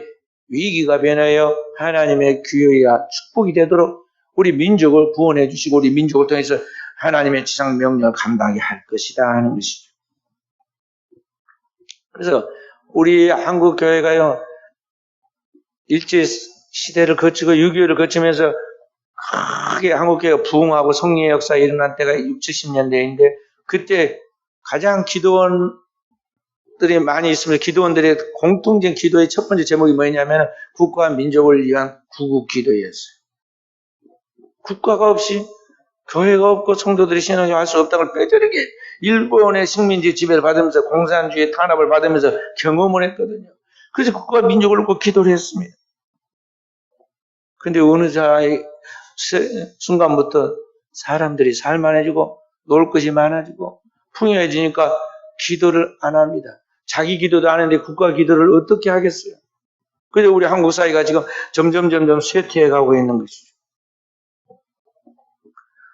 위기가 변하여 하나님의 기회가 축복이 되도록 우리 민족을 구원해 주시고 우리 민족을 통해서 하나님의 지상 명령을 감당하게 할 것이다 하는 것이죠. 그래서 우리 한국 교회가요, 일제 시대를 거치고 6.25를 거치면서 크게 한국 교회가 부흥하고 성령의 역사가 일어난 때가 60, 70년대인데 그때 가장 기도원들이 많이 있으면서 기도원들의 공통적인 기도의 첫 번째 제목이 뭐냐면 국가와 민족을 위한 구국 기도였어요. 국가가 없이 교회가 없고 성도들이 신앙생활을 할 수 없다는 걸 뼈저리게 일본의 식민지 지배를 받으면서 공산주의 탄압을 받으면서 경험을 했거든요. 그래서 국가와 민족을 놓고 기도를 했습니다. 근데 어느 순간부터 사람들이 살만해지고 놀 것이 많아지고 풍요해지니까 기도를 안 합니다. 자기 기도도 안 하는데 국가 기도를 어떻게 하겠어요? 그래서 우리 한국 사회가 지금 점점 쇠퇴해 가고 있는 것이죠.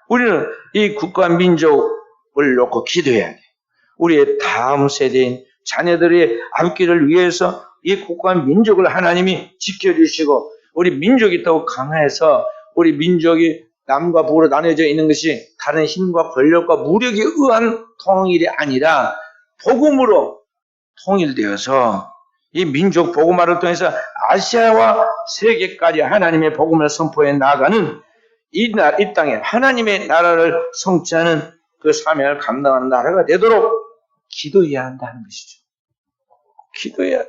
우리는 이 국가 민족을 놓고 기도해야 돼요. 우리의 다음 세대인 자녀들의 앞길을 위해서 이 국가 민족을 하나님이 지켜주시고 우리 민족이 더욱 강해서 우리 민족이 남과 북으로 나눠져 있는 것이 다른 힘과 권력과 무력에 의한 통일이 아니라 복음으로 통일되어서 이 민족 복음화를 통해서 아시아와 세계까지 하나님의 복음을 선포해 나가는 이 땅에 하나님의 나라를 성취하는 그 사명을 감당하는 나라가 되도록 기도해야 한다는 것이죠. 기도해야.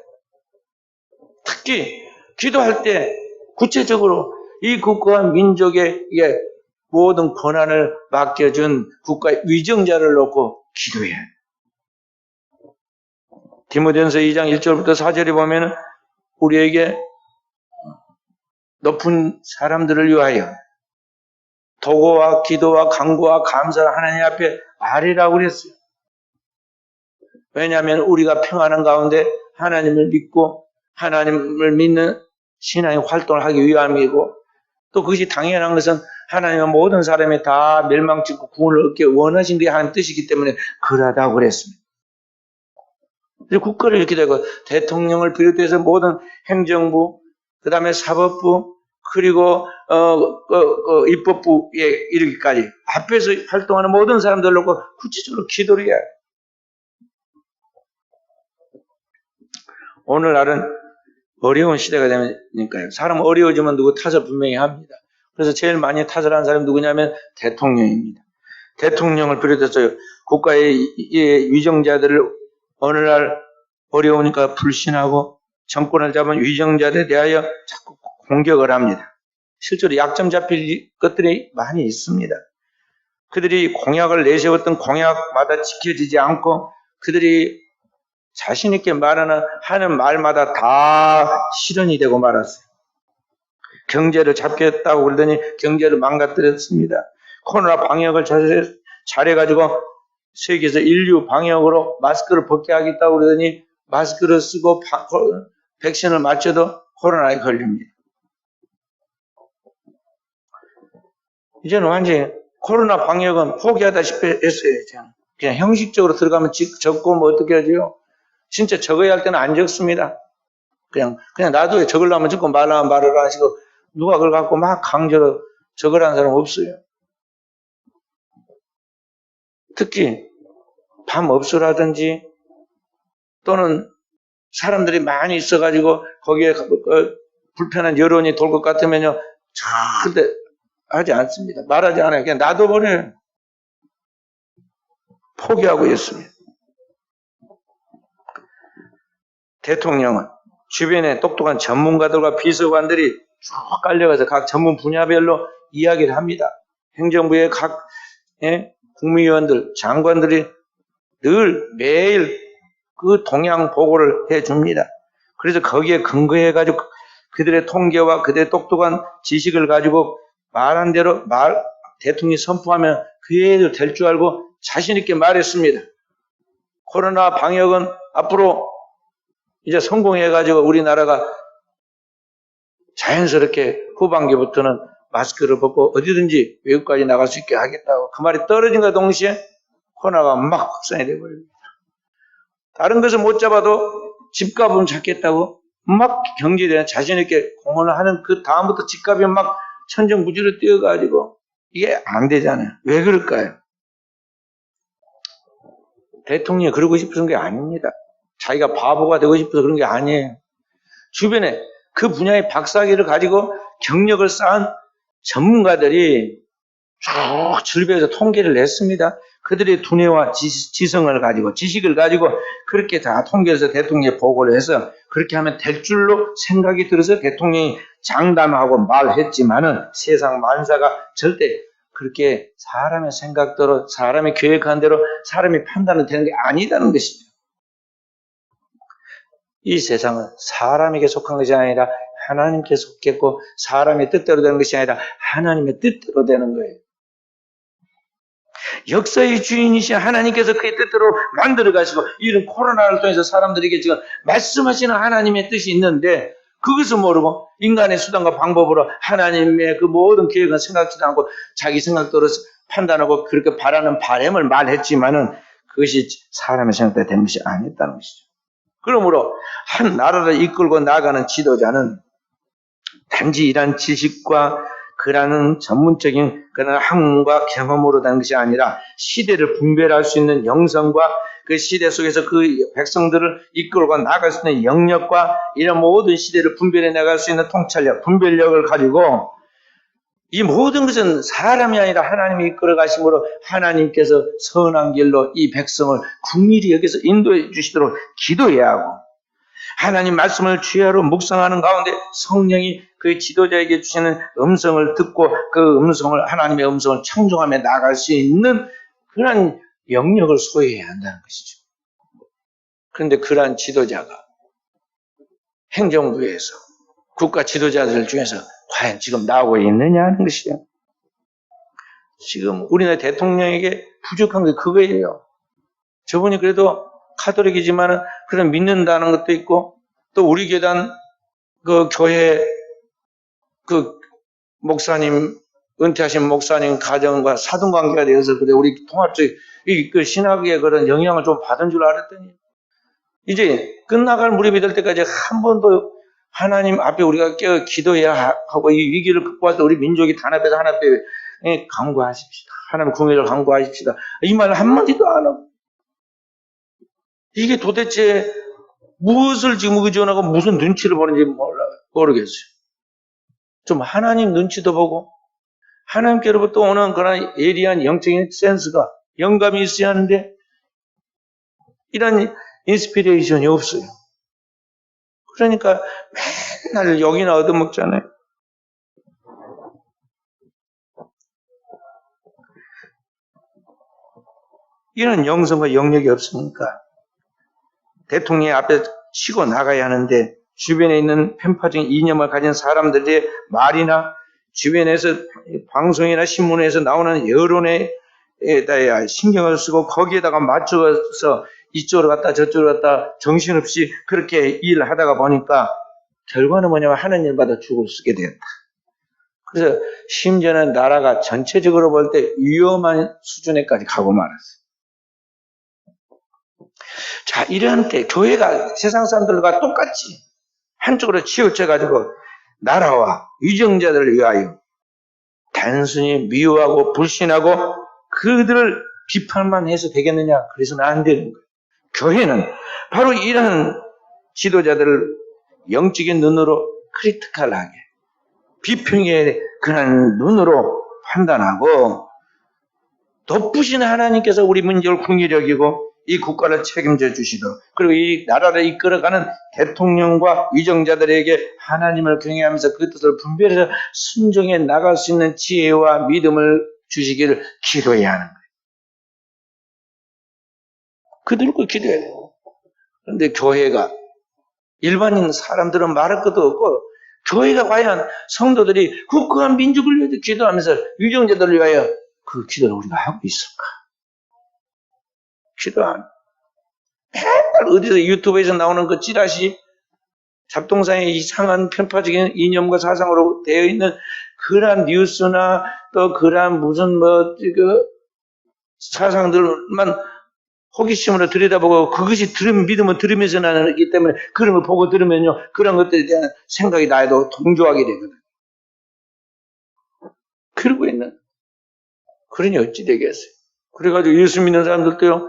특히 기도할 때 구체적으로 이 국가와 민족의 모든 권한을 맡겨준 국가의 위정자를 놓고 기도해야 해요. 디모데전서 2장 1절부터 4절에 보면 우리에게 높은 사람들을 위하여 도고와 기도와 간구와 감사를 하나님 앞에 아뢰라고 그랬어요. 왜냐하면 우리가 평안한 가운데 하나님을 믿고 하나님을 믿는 신앙의 활동을 하기 위함이고 또 그것이 당연한 것은 하나님은 모든 사람이 다 멸망치고 구원을 얻기 원하신 게 하는 뜻이기 때문에 그러하다고 그랬습니다. 국가를 이렇게 되고 대통령을 비롯해서 모든 행정부, 그 다음에 사법부, 그리고 입법부에 이르기까지 앞에서 활동하는 모든 사람들 놓고 구체적으로 기도를 해야 해요. 오늘날은 어려운 시대가 되니까요. 사람 어려워지면 누구 탓을 분명히 합니다. 그래서 제일 많이 탓을 하는 사람이 누구냐면 대통령입니다. 대통령을 비롯해서 국가의 위정자들을 어느 날 어려우니까 불신하고 정권을 잡은 위정자들에 대하여 자꾸 공격을 합니다. 실제로 약점 잡힐 것들이 많이 있습니다. 그들이 공약을 내세웠던 공약마다 지켜지지 않고 그들이 자신 있게 하는 말마다 다 실현이 되고 말았어요. 경제를 잡겠다고 그러더니 경제를 망가뜨렸습니다. 코로나 방역을 잘해가지고 세계에서 인류 방역으로 마스크를 벗게 하겠다고 그러더니 마스크를 쓰고 백신을 맞춰도 코로나에 걸립니다. 이제는 완전히 코로나 방역은 포기하다시피 했어요. 그냥 형식적으로 들어가면 적고 뭐 어떻게 하죠? 진짜 적어야 할 때는 안 적습니다. 그냥 놔둬요. 적으려면 적고 말하면 말을 하시고 누가 그걸 갖고 막 강제로 적으라는 사람 없어요. 특히 밤업소라든지 또는 사람들이 많이 있어가지고 거기에 불편한 여론이 돌 것 같으면요 절대 하지 않습니다. 말하지 않아요. 그냥 놔둬버려요. 포기하고 있습니다. 대통령은 주변에 똑똑한 전문가들과 비서관들이 쭉 깔려가서 각 전문 분야별로 이야기를 합니다. 행정부의 각 국무위원들, 장관들이 매일 그 동향 보고를 해줍니다. 그래서 거기에 근거해가지고 그들의 통계와 그들의 똑똑한 지식을 가지고 말한 대로 대통령이 선포하면 그에 될 줄 알고 자신있게 말했습니다. 코로나 방역은 앞으로 이제 성공해가지고 우리나라가 자연스럽게 후반기부터는 마스크를 벗고 어디든지 외국까지 나갈 수 있게 하겠다고 그 말이 떨어진과 동시에 코로나가 막 확산이 돼버립니다. 다른 것을 못 잡아도 집값은 잡겠다고 막 경제에 자신있게 공헌을 하는 그 다음부터 집값이 막 천정부지로 뛰어가지고 이게 안 되잖아요. 왜 그럴까요? 대통령이 그러고 싶은 게 아닙니다. 자기가 바보가 되고 싶어서 그런 게 아니에요. 주변에 그 분야의 박사학위를 가지고 경력을 쌓은 전문가들이 쭉 줄비해서 통계를 냈습니다. 그들의 두뇌와 지성을 가지고 지식을 가지고 그렇게 다 통계해서 대통령에 보고를 해서 그렇게 하면 될 줄로 생각이 들어서 대통령이 장담하고 말했지만은 세상 만사가 절대 그렇게 사람의 생각대로 사람이 계획한 대로 사람이 판단은 되는 게 아니다는 것이죠. 이 세상은 사람에게 속한 것이 아니라 하나님께 속했고 사람의 뜻대로 되는 것이 아니라 하나님의 뜻대로 되는 거예요. 역사의 주인이신 하나님께서 그의 뜻대로 만들어 가시고 이런 코로나를 통해서 사람들에게 지금 말씀하시는 하나님의 뜻이 있는데 그것을 모르고 인간의 수단과 방법으로 하나님의 그 모든 계획은 생각지도 않고 자기 생각대로 판단하고 그렇게 바라는 바람을 말했지만은 그것이 사람의 생각대로 된 것이 아니었다는 것이죠. 그러므로 한 나라를 이끌고 나가는 지도자는 단지 이러한 지식과 그러한 전문적인 그런 학문과 경험으로 된 것이 아니라 시대를 분별할 수 있는 영성과 그 시대 속에서 그 백성들을 이끌고 나갈 수 있는 영역과 이런 모든 시대를 분별해 나갈 수 있는 통찰력, 분별력을 가지고 이 모든 것은 사람이 아니라 하나님이 이끌어 가심으로 하나님께서 선한 길로 이 백성을 긍휼히 여기서 인도해 주시도록 기도해야 하고 하나님 말씀을 주야로 묵상하는 가운데 성령이 그 지도자에게 주시는 음성을 듣고 그 음성을 하나님의 음성을 청종하며 나갈 수 있는 그런 영역을 소유해야 한다는 것이죠. 그런데 그러한 지도자가 행정부에서 국가 지도자들 중에서 과연 지금 나오고 있느냐 하는 것이에요. 지금 우리나라 대통령에게 부족한 게 그거예요. 저분이 그래도 카톨릭이지만 그런 믿는다는 것도 있고 또 우리 교단 그 교회 그 목사님 은퇴하신 목사님 가정과 사돈 관계가 되어서 그래 우리 통합적 그 신학의 그런 영향을 좀 받은 줄 알았더니 이제 끝나갈 무렵이 될 때까지 한 번도 하나님 앞에 우리가 깨어 기도해야 하고 이 위기를 극복해서 우리 민족이 단합해서 하나님 앞에 간구하십시다. 하나님 궁예를 간구하십시다. 이 말을 한마디도 안 하고 이게 도대체 무엇을 지금 의존하고 무슨 눈치를 보는지 모르겠어요. 좀 하나님 눈치도 보고 하나님께로부터 오는 그런 예리한 영적인 센스가 영감이 있어야 하는데 이런 인스피레이션이 없어요. 그러니까 맨날 여기나 얻어먹잖아요. 이런 영성과 영역이 없으니까 대통령이 앞에 치고 나가야 하는데 주변에 있는 편파적인 이념을 가진 사람들의 말이나 주변에서 방송이나 신문에서 나오는 여론에 대해 신경을 쓰고 거기에다가 맞춰서 이쪽으로 갔다 저쪽으로 갔다 정신없이 그렇게 일을 하다가 보니까 결과는 뭐냐면 하는 일마다 죽을 쓰게 되었다. 그래서 심지어는 나라가 전체적으로 볼 때 위험한 수준에까지 가고 말았어요. 자, 이런 때 교회가 세상 사람들과 똑같이 한쪽으로 치우쳐가지고 나라와 위정자들을 위하여 단순히 미워하고 불신하고 그들을 비판만 해서 되겠느냐? 그래서는 안 되는 거예요. 교회는 바로 이런 지도자들을 영적인 눈으로 크리티컬하게 비평의 그런 눈으로 판단하고 돋부신 하나님께서 우리 민족을 긍휼히 여기고 이 국가를 책임져 주시도록 그리고 이 나라를 이끌어가는 대통령과 위정자들에게 하나님을 경외하면서 그 뜻을 분별해서 순종해 나갈 수 있는 지혜와 믿음을 주시기를 기도해야 하는 거예요. 그들과 기도해야 돼요. 그런데 교회가 일반인 사람들은 말할 것도 없고 교회가 과연 성도들이 국가와 민족을 위해 기도하면서 위정자들을 위하여 그 기도를 우리가 하고 있을까? 기도 안. 맨날 어디서 유튜브에서 나오는 그 찌라시 잡동사의 이상한 편파적인 이념과 사상으로 되어 있는 그러한 뉴스나 또 그러한 무슨 사상들만 호기심으로 들여다보고 그것이 믿으면 들으면서 나기 때문에 그런 걸 보고 들으면요. 그런 것들에 대한 생각이 나에도 동조하게 되거든. 그러고 있는. 그러니 어찌 되겠어요. 그래가지고 예수 믿는 사람들도요.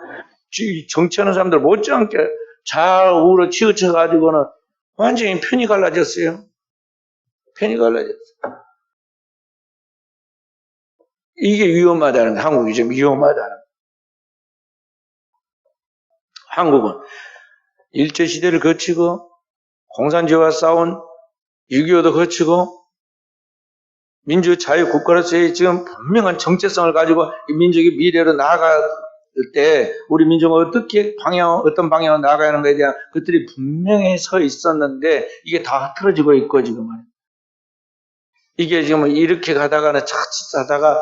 정치하는 사람들 못지않게 좌우로 치우쳐가지고는 완전히 편이 갈라졌어요. 편이 갈라졌어요. 이게 위험하다는 거예요. 한국이 좀 위험하다는 거예요. 한국은 일제시대를 거치고 공산주의와 싸운 6.25도 거치고 민주자유국가로서의 지금 분명한 정체성을 가지고 민족의 미래로 나아갈 때 우리 민족은 어떤 방향으로 나아가야 하는 것에 대한 것들이 분명히 서 있었는데 이게 다 흐트러지고 있고 지금은 이게 지금 이렇게 가다가는 자칫하다가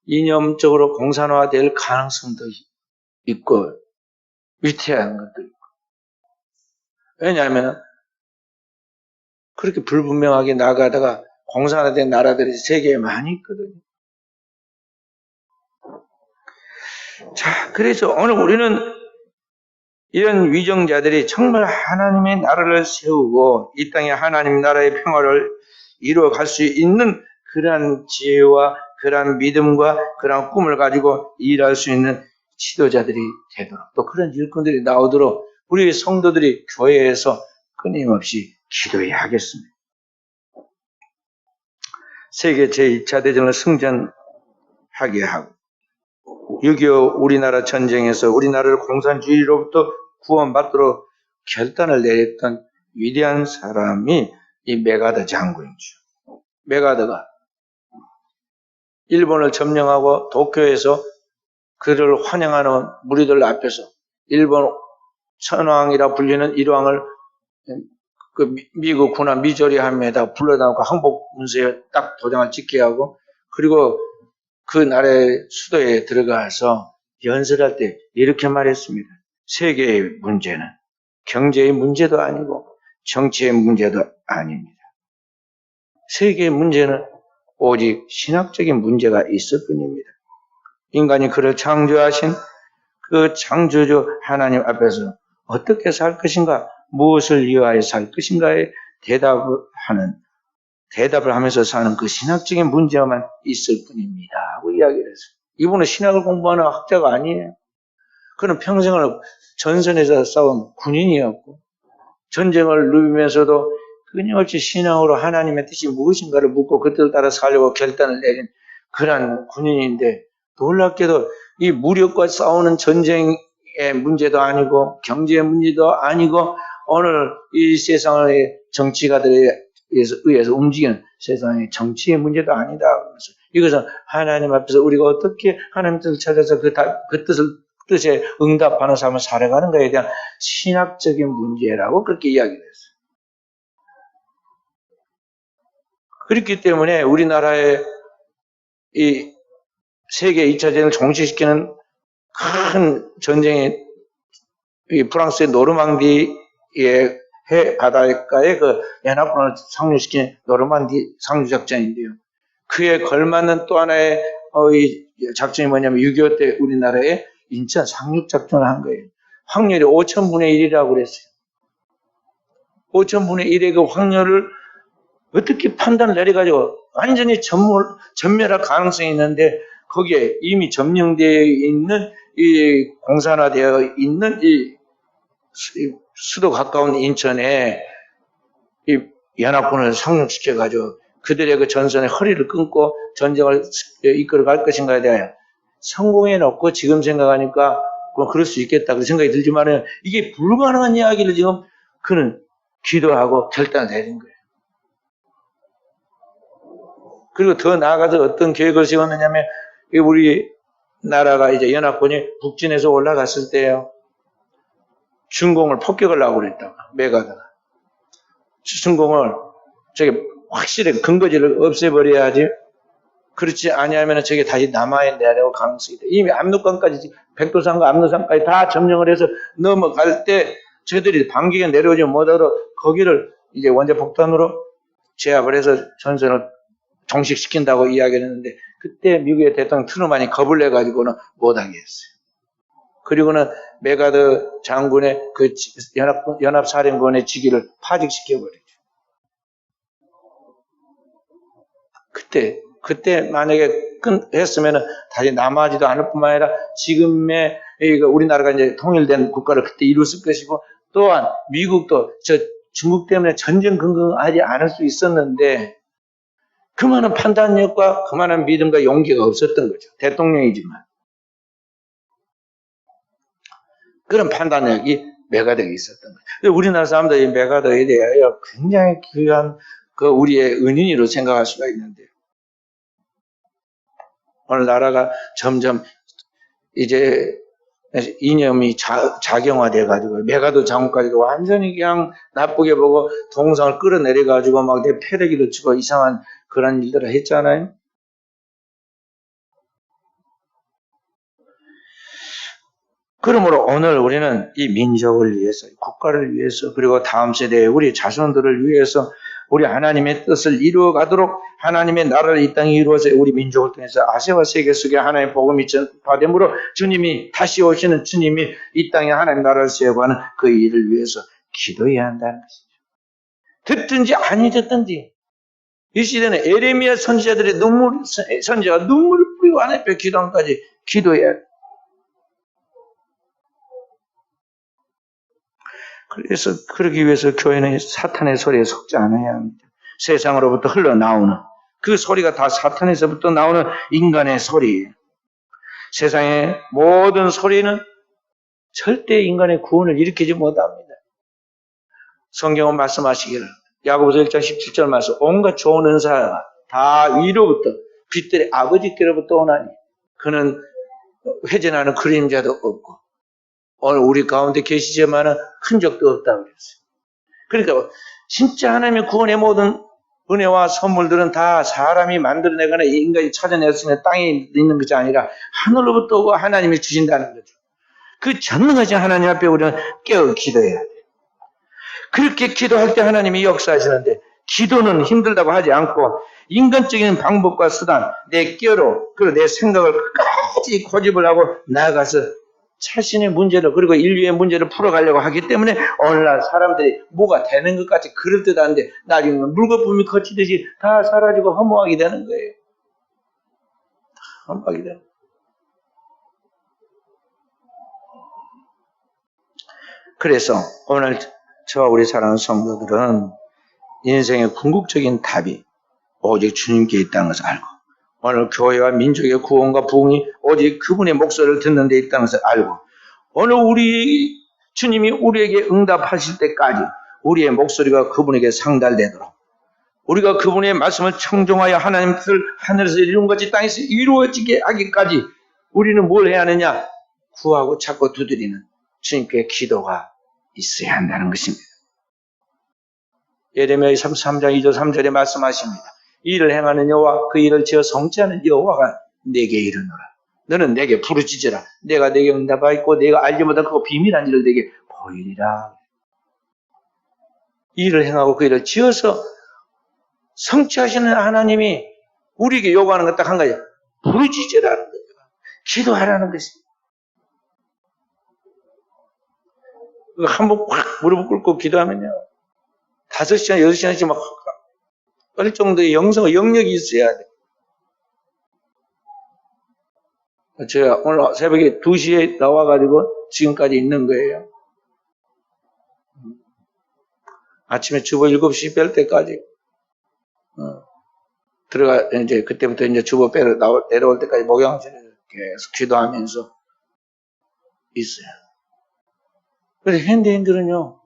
이념적으로 공산화될 가능성도 있고 위태한 것도 있고 왜냐하면 그렇게 불분명하게 나가다가 공산화된 나라들이 세계에 많이 있거든요. 자, 그래서 오늘 우리는 이런 위정자들이 정말 하나님의 나라를 세우고 이 땅에 하나님 나라의 평화를 이루어갈 수 있는 그러한 지혜와 그러한 믿음과 그러한 꿈을 가지고 일할 수 있는 지도자들이 되도록 또 그런 일꾼들이 나오도록 우리 성도들이 교회에서 끊임없이 기도해야겠습니다. 세계 제2차 대전을 승전하게 하고 6.25 우리나라 전쟁에서 우리나라를 공산주의로부터 구원받도록 결단을 내렸던 위대한 사람이 이 메가더 장군이죠. 메가더가 일본을 점령하고 도쿄에서 그를 환영하는 무리들 앞에서 일본 천황이라 불리는 일왕을 그 미국 군함 미조리함에다 불러다놓고 항복 문서에 딱 도장을 찍게 하고 그리고 그 나라의 수도에 들어가서 연설할 때 이렇게 말했습니다. 세계의 문제는 경제의 문제도 아니고 정치의 문제도 아닙니다. 세계의 문제는 오직 신학적인 문제가 있을 뿐입니다. 인간이 그를 창조하신 그 창조주 하나님 앞에서 어떻게 살 것인가, 무엇을 위하여 살 것인가에 대답을 하면서 사는 그 신학적인 문제만 있을 뿐입니다. 하고 이야기를 했어요. 이분은 신학을 공부하는 학자가 아니에요. 그는 평생을 전선에서 싸운 군인이었고 전쟁을 누비면서도 끊임없이 신앙으로 하나님의 뜻이 무엇인가를 묻고 그 뜻을 따라 살려고 결단을 내린 그런 군인인데 놀랍게도 이 무력과 싸우는 전쟁의 문제도 아니고 경제의 문제도 아니고 오늘 이 세상의 정치가들에 의해서 움직이는 세상의 정치의 문제도 아니다. 이것은 하나님 앞에서 우리가 어떻게 하나님 뜻을 찾아서 그 뜻에 응답하는 삶을 살아가는 것에 대한 신학적인 문제라고 그렇게 이야기를 했어요. 그렇기 때문에 우리나라의 이 세계 2차 전쟁을 종식시키는 큰 전쟁이 이 프랑스의 노르망디의 해 바닷가에 그 연합군을 상륙시킨 노르망디 상륙작전인데요. 그에 걸맞는 또 하나의 작전이 뭐냐면 6.25 때 우리나라에 인천 상륙작전을 한 거예요. 확률이 5,000분의 1이라고 그랬어요. 5,000분의 1의 그 확률을 어떻게 판단을 내려가지고 완전히 전멸할 가능성이 있는데 거기에 이미 점령되어 있는 이 공산화되어 있는 이 수도 가까운 인천에 이 연합군을 상륙시켜가지고 그들의 그 전선의 허리를 끊고 전쟁을 이끌어갈 것인가에 대하여 성공해놓고 지금 생각하니까 그럴 수 있겠다 그 생각이 들지만 이게 불가능한 이야기를 지금 그는 기도하고 결단을 내린 거예요. 그리고 더 나아가서 어떤 계획을 세웠느냐면 우리 나라가 이제 연합군이 북진해서 올라갔을 때요. 준공을 폭격을 하고 그랬다고 메가더가 준공을 저게 확실히 근거지를 없애버려야지 그렇지 아니하면 저게 다시 남아야 내려올 가능성이 있다. 이미 압록강까지 백두산과 압록산까지 다 점령을 해서 넘어갈 때 저들이 반기가 내려오지 못하도록 거기를 이제 원자폭탄으로 제압을 해서 전선을 종식시킨다고 이야기를 했는데 그때 미국의 대통령 트루만이 겁을 내가지고는 못하게 했어요. 그리고는 메가더 장군의 그 연합사령관의 직위를 파직시켜버리죠. 그때 만약에 했으면은 다시 남아지도 않을 뿐만 아니라 지금의 우리나라가 이제 통일된 국가를 그때 이뤘을 것이고 또한 미국도 저 중국 때문에 전전긍긍하지 않을 수 있었는데 그만한 판단력과 그만한 믿음과 용기가 없었던 거죠. 대통령이지만. 그런 판단력이 메가더에 있었던 거죠. 우리나라 사람들이 메가더에 대하여 굉장히 귀한 우리의 은인으로 생각할 수가 있는데요. 오늘 나라가 점점 이제 이념이 작용화돼가지고 메가더 장군까지도 완전히 그냥 나쁘게 보고 동상을 끌어내려가지고 막 내 패대기를 치고 이상한 그런 일들을 했잖아요. 그러므로 오늘 우리는 이 민족을 위해서, 국가를 위해서, 그리고 다음 세대의 우리 자손들을 위해서 우리 하나님의 뜻을 이루어가도록 하나님의 나라를 이 땅에 이루어서 우리 민족을 통해서 아시아와 세계 속에 하나님의 복음이 전파됨으로 주님이 다시 오시는 주님이 이 땅에 하나님의 나라를 세워가는 그 일을 위해서 기도해야 한다는 것이죠. 듣든지 아니 듣든지 이 시대는 에레미야 선지자가 눈물을 뿌리고 하나님 앞에 기도함까지 기도해야 돼. 그래서 그러기 위해서 교회는 사탄의 소리에 속지 않아야 합니다. 세상으로부터 흘러나오는 그 소리가 다 사탄에서부터 나오는 인간의 소리예요. 세상의 모든 소리는 절대 인간의 구원을 일으키지 못합니다. 성경은 말씀하시기를 야고보서 1장 17절 말씀 온갖 좋은 은사가 다 위로부터 빛들의 아버지께로부터 오나니 그는 회전하는 그림자도 없고 오늘 우리 가운데 계시지만은 흔적도 없다고 그랬어요. 그러니까 진짜 하나님의 구원의 모든 은혜와 선물들은 다 사람이 만들어내거나 인간이 찾아낼 수 있는 땅에 있는 것이 아니라 하늘로부터 오고 하나님이 주신다는 거죠. 그 전능하신 하나님 앞에 우리는 깨어 기도해야 돼요. 그렇게 기도할 때 하나님이 역사하시는데 기도는 힘들다고 하지 않고 인간적인 방법과 수단, 내 꾀로 그리고 내 생각을 끝까지 고집을 하고 나아가서 자신의 문제를 그리고 인류의 문제를 풀어가려고 하기 때문에 오늘날 사람들이 뭐가 되는 것 같이 그럴듯한데 나중에 물거품이 거치듯이 다 사라지고 허무하게 되는 거예요. 허무하게 되는 거예요. 그래서 오늘 저와 우리 사랑하는 성도들은 인생의 궁극적인 답이 오직 주님께 있다는 것을 알고 오늘 교회와 민족의 구원과 부흥이 오직 그분의 목소리를 듣는 데 있다는 것을 알고 오늘 우리 주님이 우리에게 응답하실 때까지 우리의 목소리가 그분에게 상달되도록 우리가 그분의 말씀을 청종하여 하나님 뜻을 하늘에서 이룬 것이 땅에서 이루어지게 하기까지 우리는 뭘 해야 하느냐? 구하고 찾고 두드리는 주님께 기도가 있어야 한다는 것입니다. 예레미야 33장 2절 3절에 말씀하십니다. 이 일을 행하는 여호와 그 일을 지어 성취하는 여호와가 내게 이르노라. 너는 내게 부르짖으라. 내가 내게 응답하였고 내가 알지 못한 그 비밀한 일을 내게 보이리라. 이 일을 행하고 그 일을 지어서 성취하시는 하나님이 우리에게 요구하는 것 딱 한 가지. 부르짖으라는 거예요. 기도하라는 것입니다. 한번 확 무릎을 꿇고 기도하면요. 5시간, 6시간씩 막 떨 정도의 영력이 있어야 돼. 제가 오늘 새벽에 2시에 나와가지고 지금까지 있는 거예요. 아침에 주보 7시 뺄 때까지. 이제 그때부터 이제 주보 내려올 때까지 목양실에 계속 기도하면서 있어요. 그래서 현대인들은요,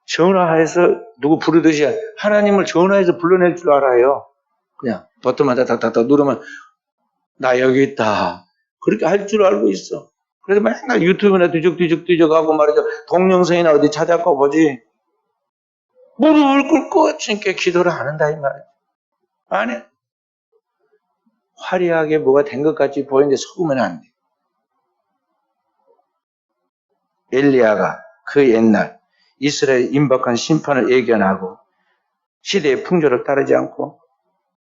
전화해서 누구 부르듯이 하나님을 전화해서 불러낼 줄 알아요. 그냥 버튼만 탁탁탁 누르면 나 여기 있다. 그렇게 할 줄 알고 있어. 그래서 맨날 유튜브나 뒤적하고 말이죠. 동영상이나 어디 찾아가 보지. 무릎을 꿇고 주님께 기도를 안 한다 이 말이에요. 아니, 화려하게 뭐가 된 것 같이 보이는데 속으면 안 돼. 엘리야가 그 옛날 이스라엘 임박한 심판을 예견하고 시대의 풍조를 따르지 않고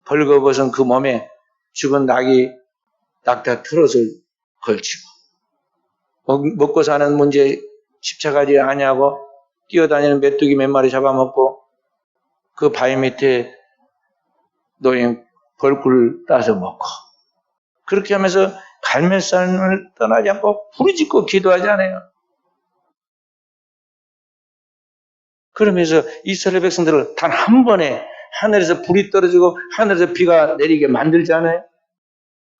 벌거벗은 그 몸에 죽은 낙타 트롯을 걸치고 먹고 사는 문제에 집착하지 아니하고 뛰어다니는 메뚜기 몇 마리 잡아먹고 그 바위 밑에 놓인 벌꿀을 따서 먹고 그렇게 하면서 갈매산을 떠나지 않고 부르짖고 기도하잖아요. 그러면서 이스라엘 백성들을 단 한 번에 하늘에서 불이 떨어지고 하늘에서 비가 내리게 만들잖아요.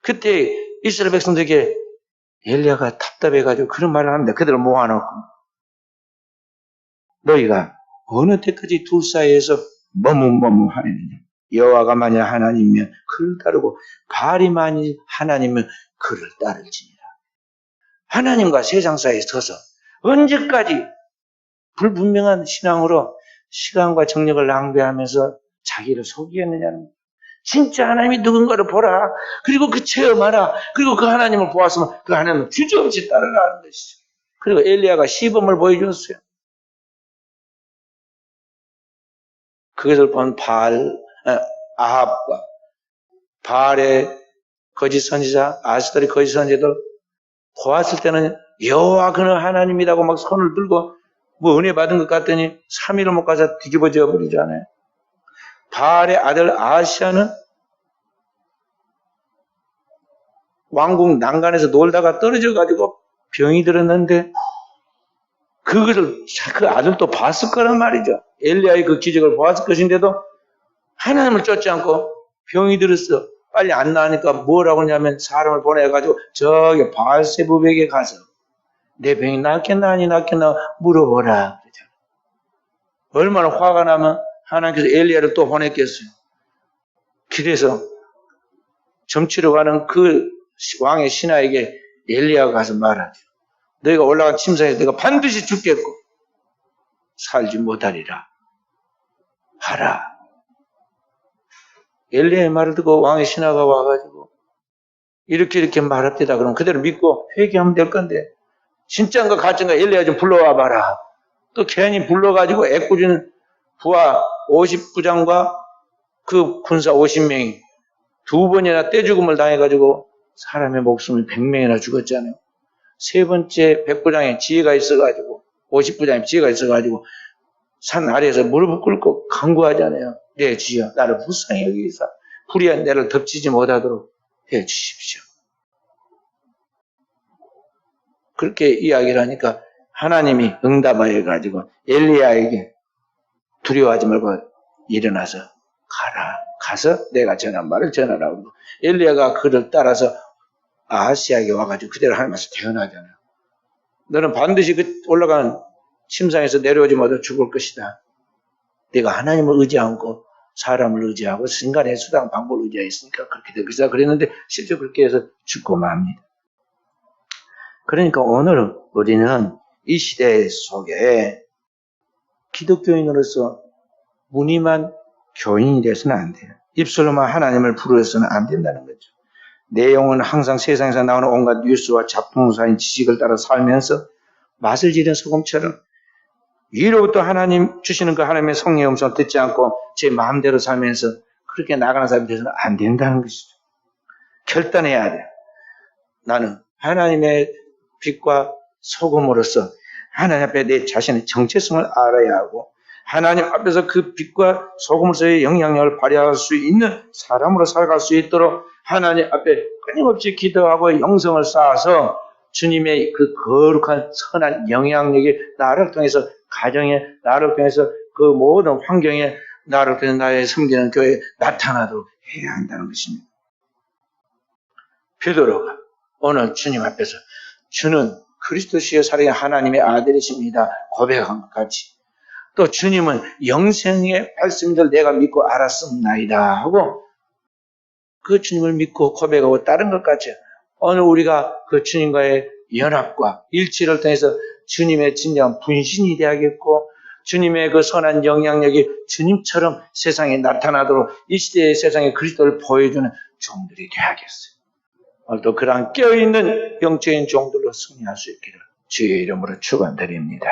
그때 이스라엘 백성들에게 엘리야가 답답해가지고 그런 말을 합니다. 그들을 모아놓고 너희가 어느 때까지 둘 사이에서 머뭇머뭇하느냐. 여호와가 만약 하나님이면 그를 따르고 바알이 만약 하나님이면 그를 따를지니라. 하나님과 세상 사이에 서서 언제까지 불분명한 신앙으로 시간과 정력을 낭비하면서 자기를 속이겠느냐는 거예요. 진짜 하나님이 누군가를 보라. 그리고 그 체험하라. 그리고 그 하나님을 보았으면 그 하나님을 주저없이 따르라는 것이죠. 그리고 엘리야가 시범을 보여줬어요. 그것을 본 아합과 바알의 거짓 선지자, 아스들의 거짓 선지자들 보았을 때는 여호와 그는 하나님이라고 막 손을 들고 뭐 은혜 받은 것 같더니 3일을 못 가서 뒤집어져 버리잖아요. 바알의 아들 아하시아는 왕궁 난간에서 놀다가 떨어져가지고 병이 들었는데 그것을 그 아들도 봤을 거란 말이죠. 엘리야의 그 기적을 보았을 것인데도 하나님을 쫓지 않고 병이 들었어. 빨리 안 나으니까 뭐라고 하냐면 사람을 보내가지고 저기 바알세부백에 가서 내 병이 낫겠나 아니 낫겠나 물어보라. 그러잖아. 얼마나 화가 나면 하나님께서 엘리야를 또 보냈겠어요. 길에서 점치러 가는 그 왕의 신하에게 엘리야가 가서 말하죠. 너희가 올라간 침상에서 내가 반드시 죽겠고 살지 못하리라 하라. 엘리야의 말을 듣고 왕의 신하가 와가지고 이렇게 말합니다. 그럼 그대로 믿고 회개하면 될 건데 진짜인가 가짜인가 엘리야 좀 불러와 봐라. 또 괜히 불러가지고 애꿎은 부하 50부장과 그 군사 50명이 두 번이나 떼죽음을 당해가지고 사람의 목숨을 100명이나 죽었잖아요. 세 번째 백부장에 지혜가 있어가지고 50부장에 지혜가 있어가지고 산 아래에서 무릎을 꿇고 간구하잖아요. 네 주여 나를 불쌍히 여기사 불의한 내를 덮치지 못하도록 해 주십시오. 그렇게 이야기를 하니까 하나님이 응답하여 가지고 엘리야에게 두려워하지 말고 일어나서 가라. 가서 내가 전한 말을 전하라고. 엘리야가 그를 따라서 아하시아에게 와가지고 그대로 하나님께서 대언하잖아요. 너는 반드시 그 올라간 침상에서 내려오지 못해 죽을 것이다. 내가 하나님을 의지 않고 사람을 의지하고 인간의 수단 방법을 의지했으니까 그렇게 될 것이다. 그랬는데 실제 그렇게 해서 죽고 맙니다. 그러니까 오늘 우리는 이 시대 속에 기독교인으로서 무늬만 교인이 돼서는 안 돼요. 입술로만 하나님을 부르서는 안 된다는 거죠. 내용은 항상 세상에서 나오는 온갖 뉴스와 작품사인 지식을 따라 살면서 맛을 지른 소금처럼 위로부터 하나님 주시는 그 하나님의 성령의 음성을 듣지 않고 제 마음대로 살면서 그렇게 나가는 사람이 돼서는 안 된다는 것이죠. 결단해야 돼요. 나는 하나님의 빛과 소금으로서 하나님 앞에 내 자신의 정체성을 알아야 하고 하나님 앞에서 그 빛과 소금으로서의 영향력을 발휘할 수 있는 사람으로 살아갈 수 있도록 하나님 앞에 끊임없이 기도하고 영성을 쌓아서 주님의 그 거룩한 선한 영향력이 나를 통해서 가정에 나를 통해서 그 모든 환경에 나를 통해서 나의 섬기는 교회에 나타나도록 해야 한다는 것입니다. 베드로가 오늘 주님 앞에서 주는 그리스도시여 살아계신 하나님의 아들이십니다 고백한 것 같이 또 주님은 영생의 말씀들 내가 믿고 알았습나이다 하고 그 주님을 믿고 고백하고 따른 것 같이 오늘 우리가 그 주님과의 연합과 일치를 통해서 주님의 진정한 분신이 되어야겠고 주님의 그 선한 영향력이 주님처럼 세상에 나타나도록 이 시대의 세상에 그리스도를 보여주는 종들이 되어야겠어요. 오늘도 그러한 깨어있는 영적인 종들로 승리할 수 있기를 주의 이름으로 축원드립니다.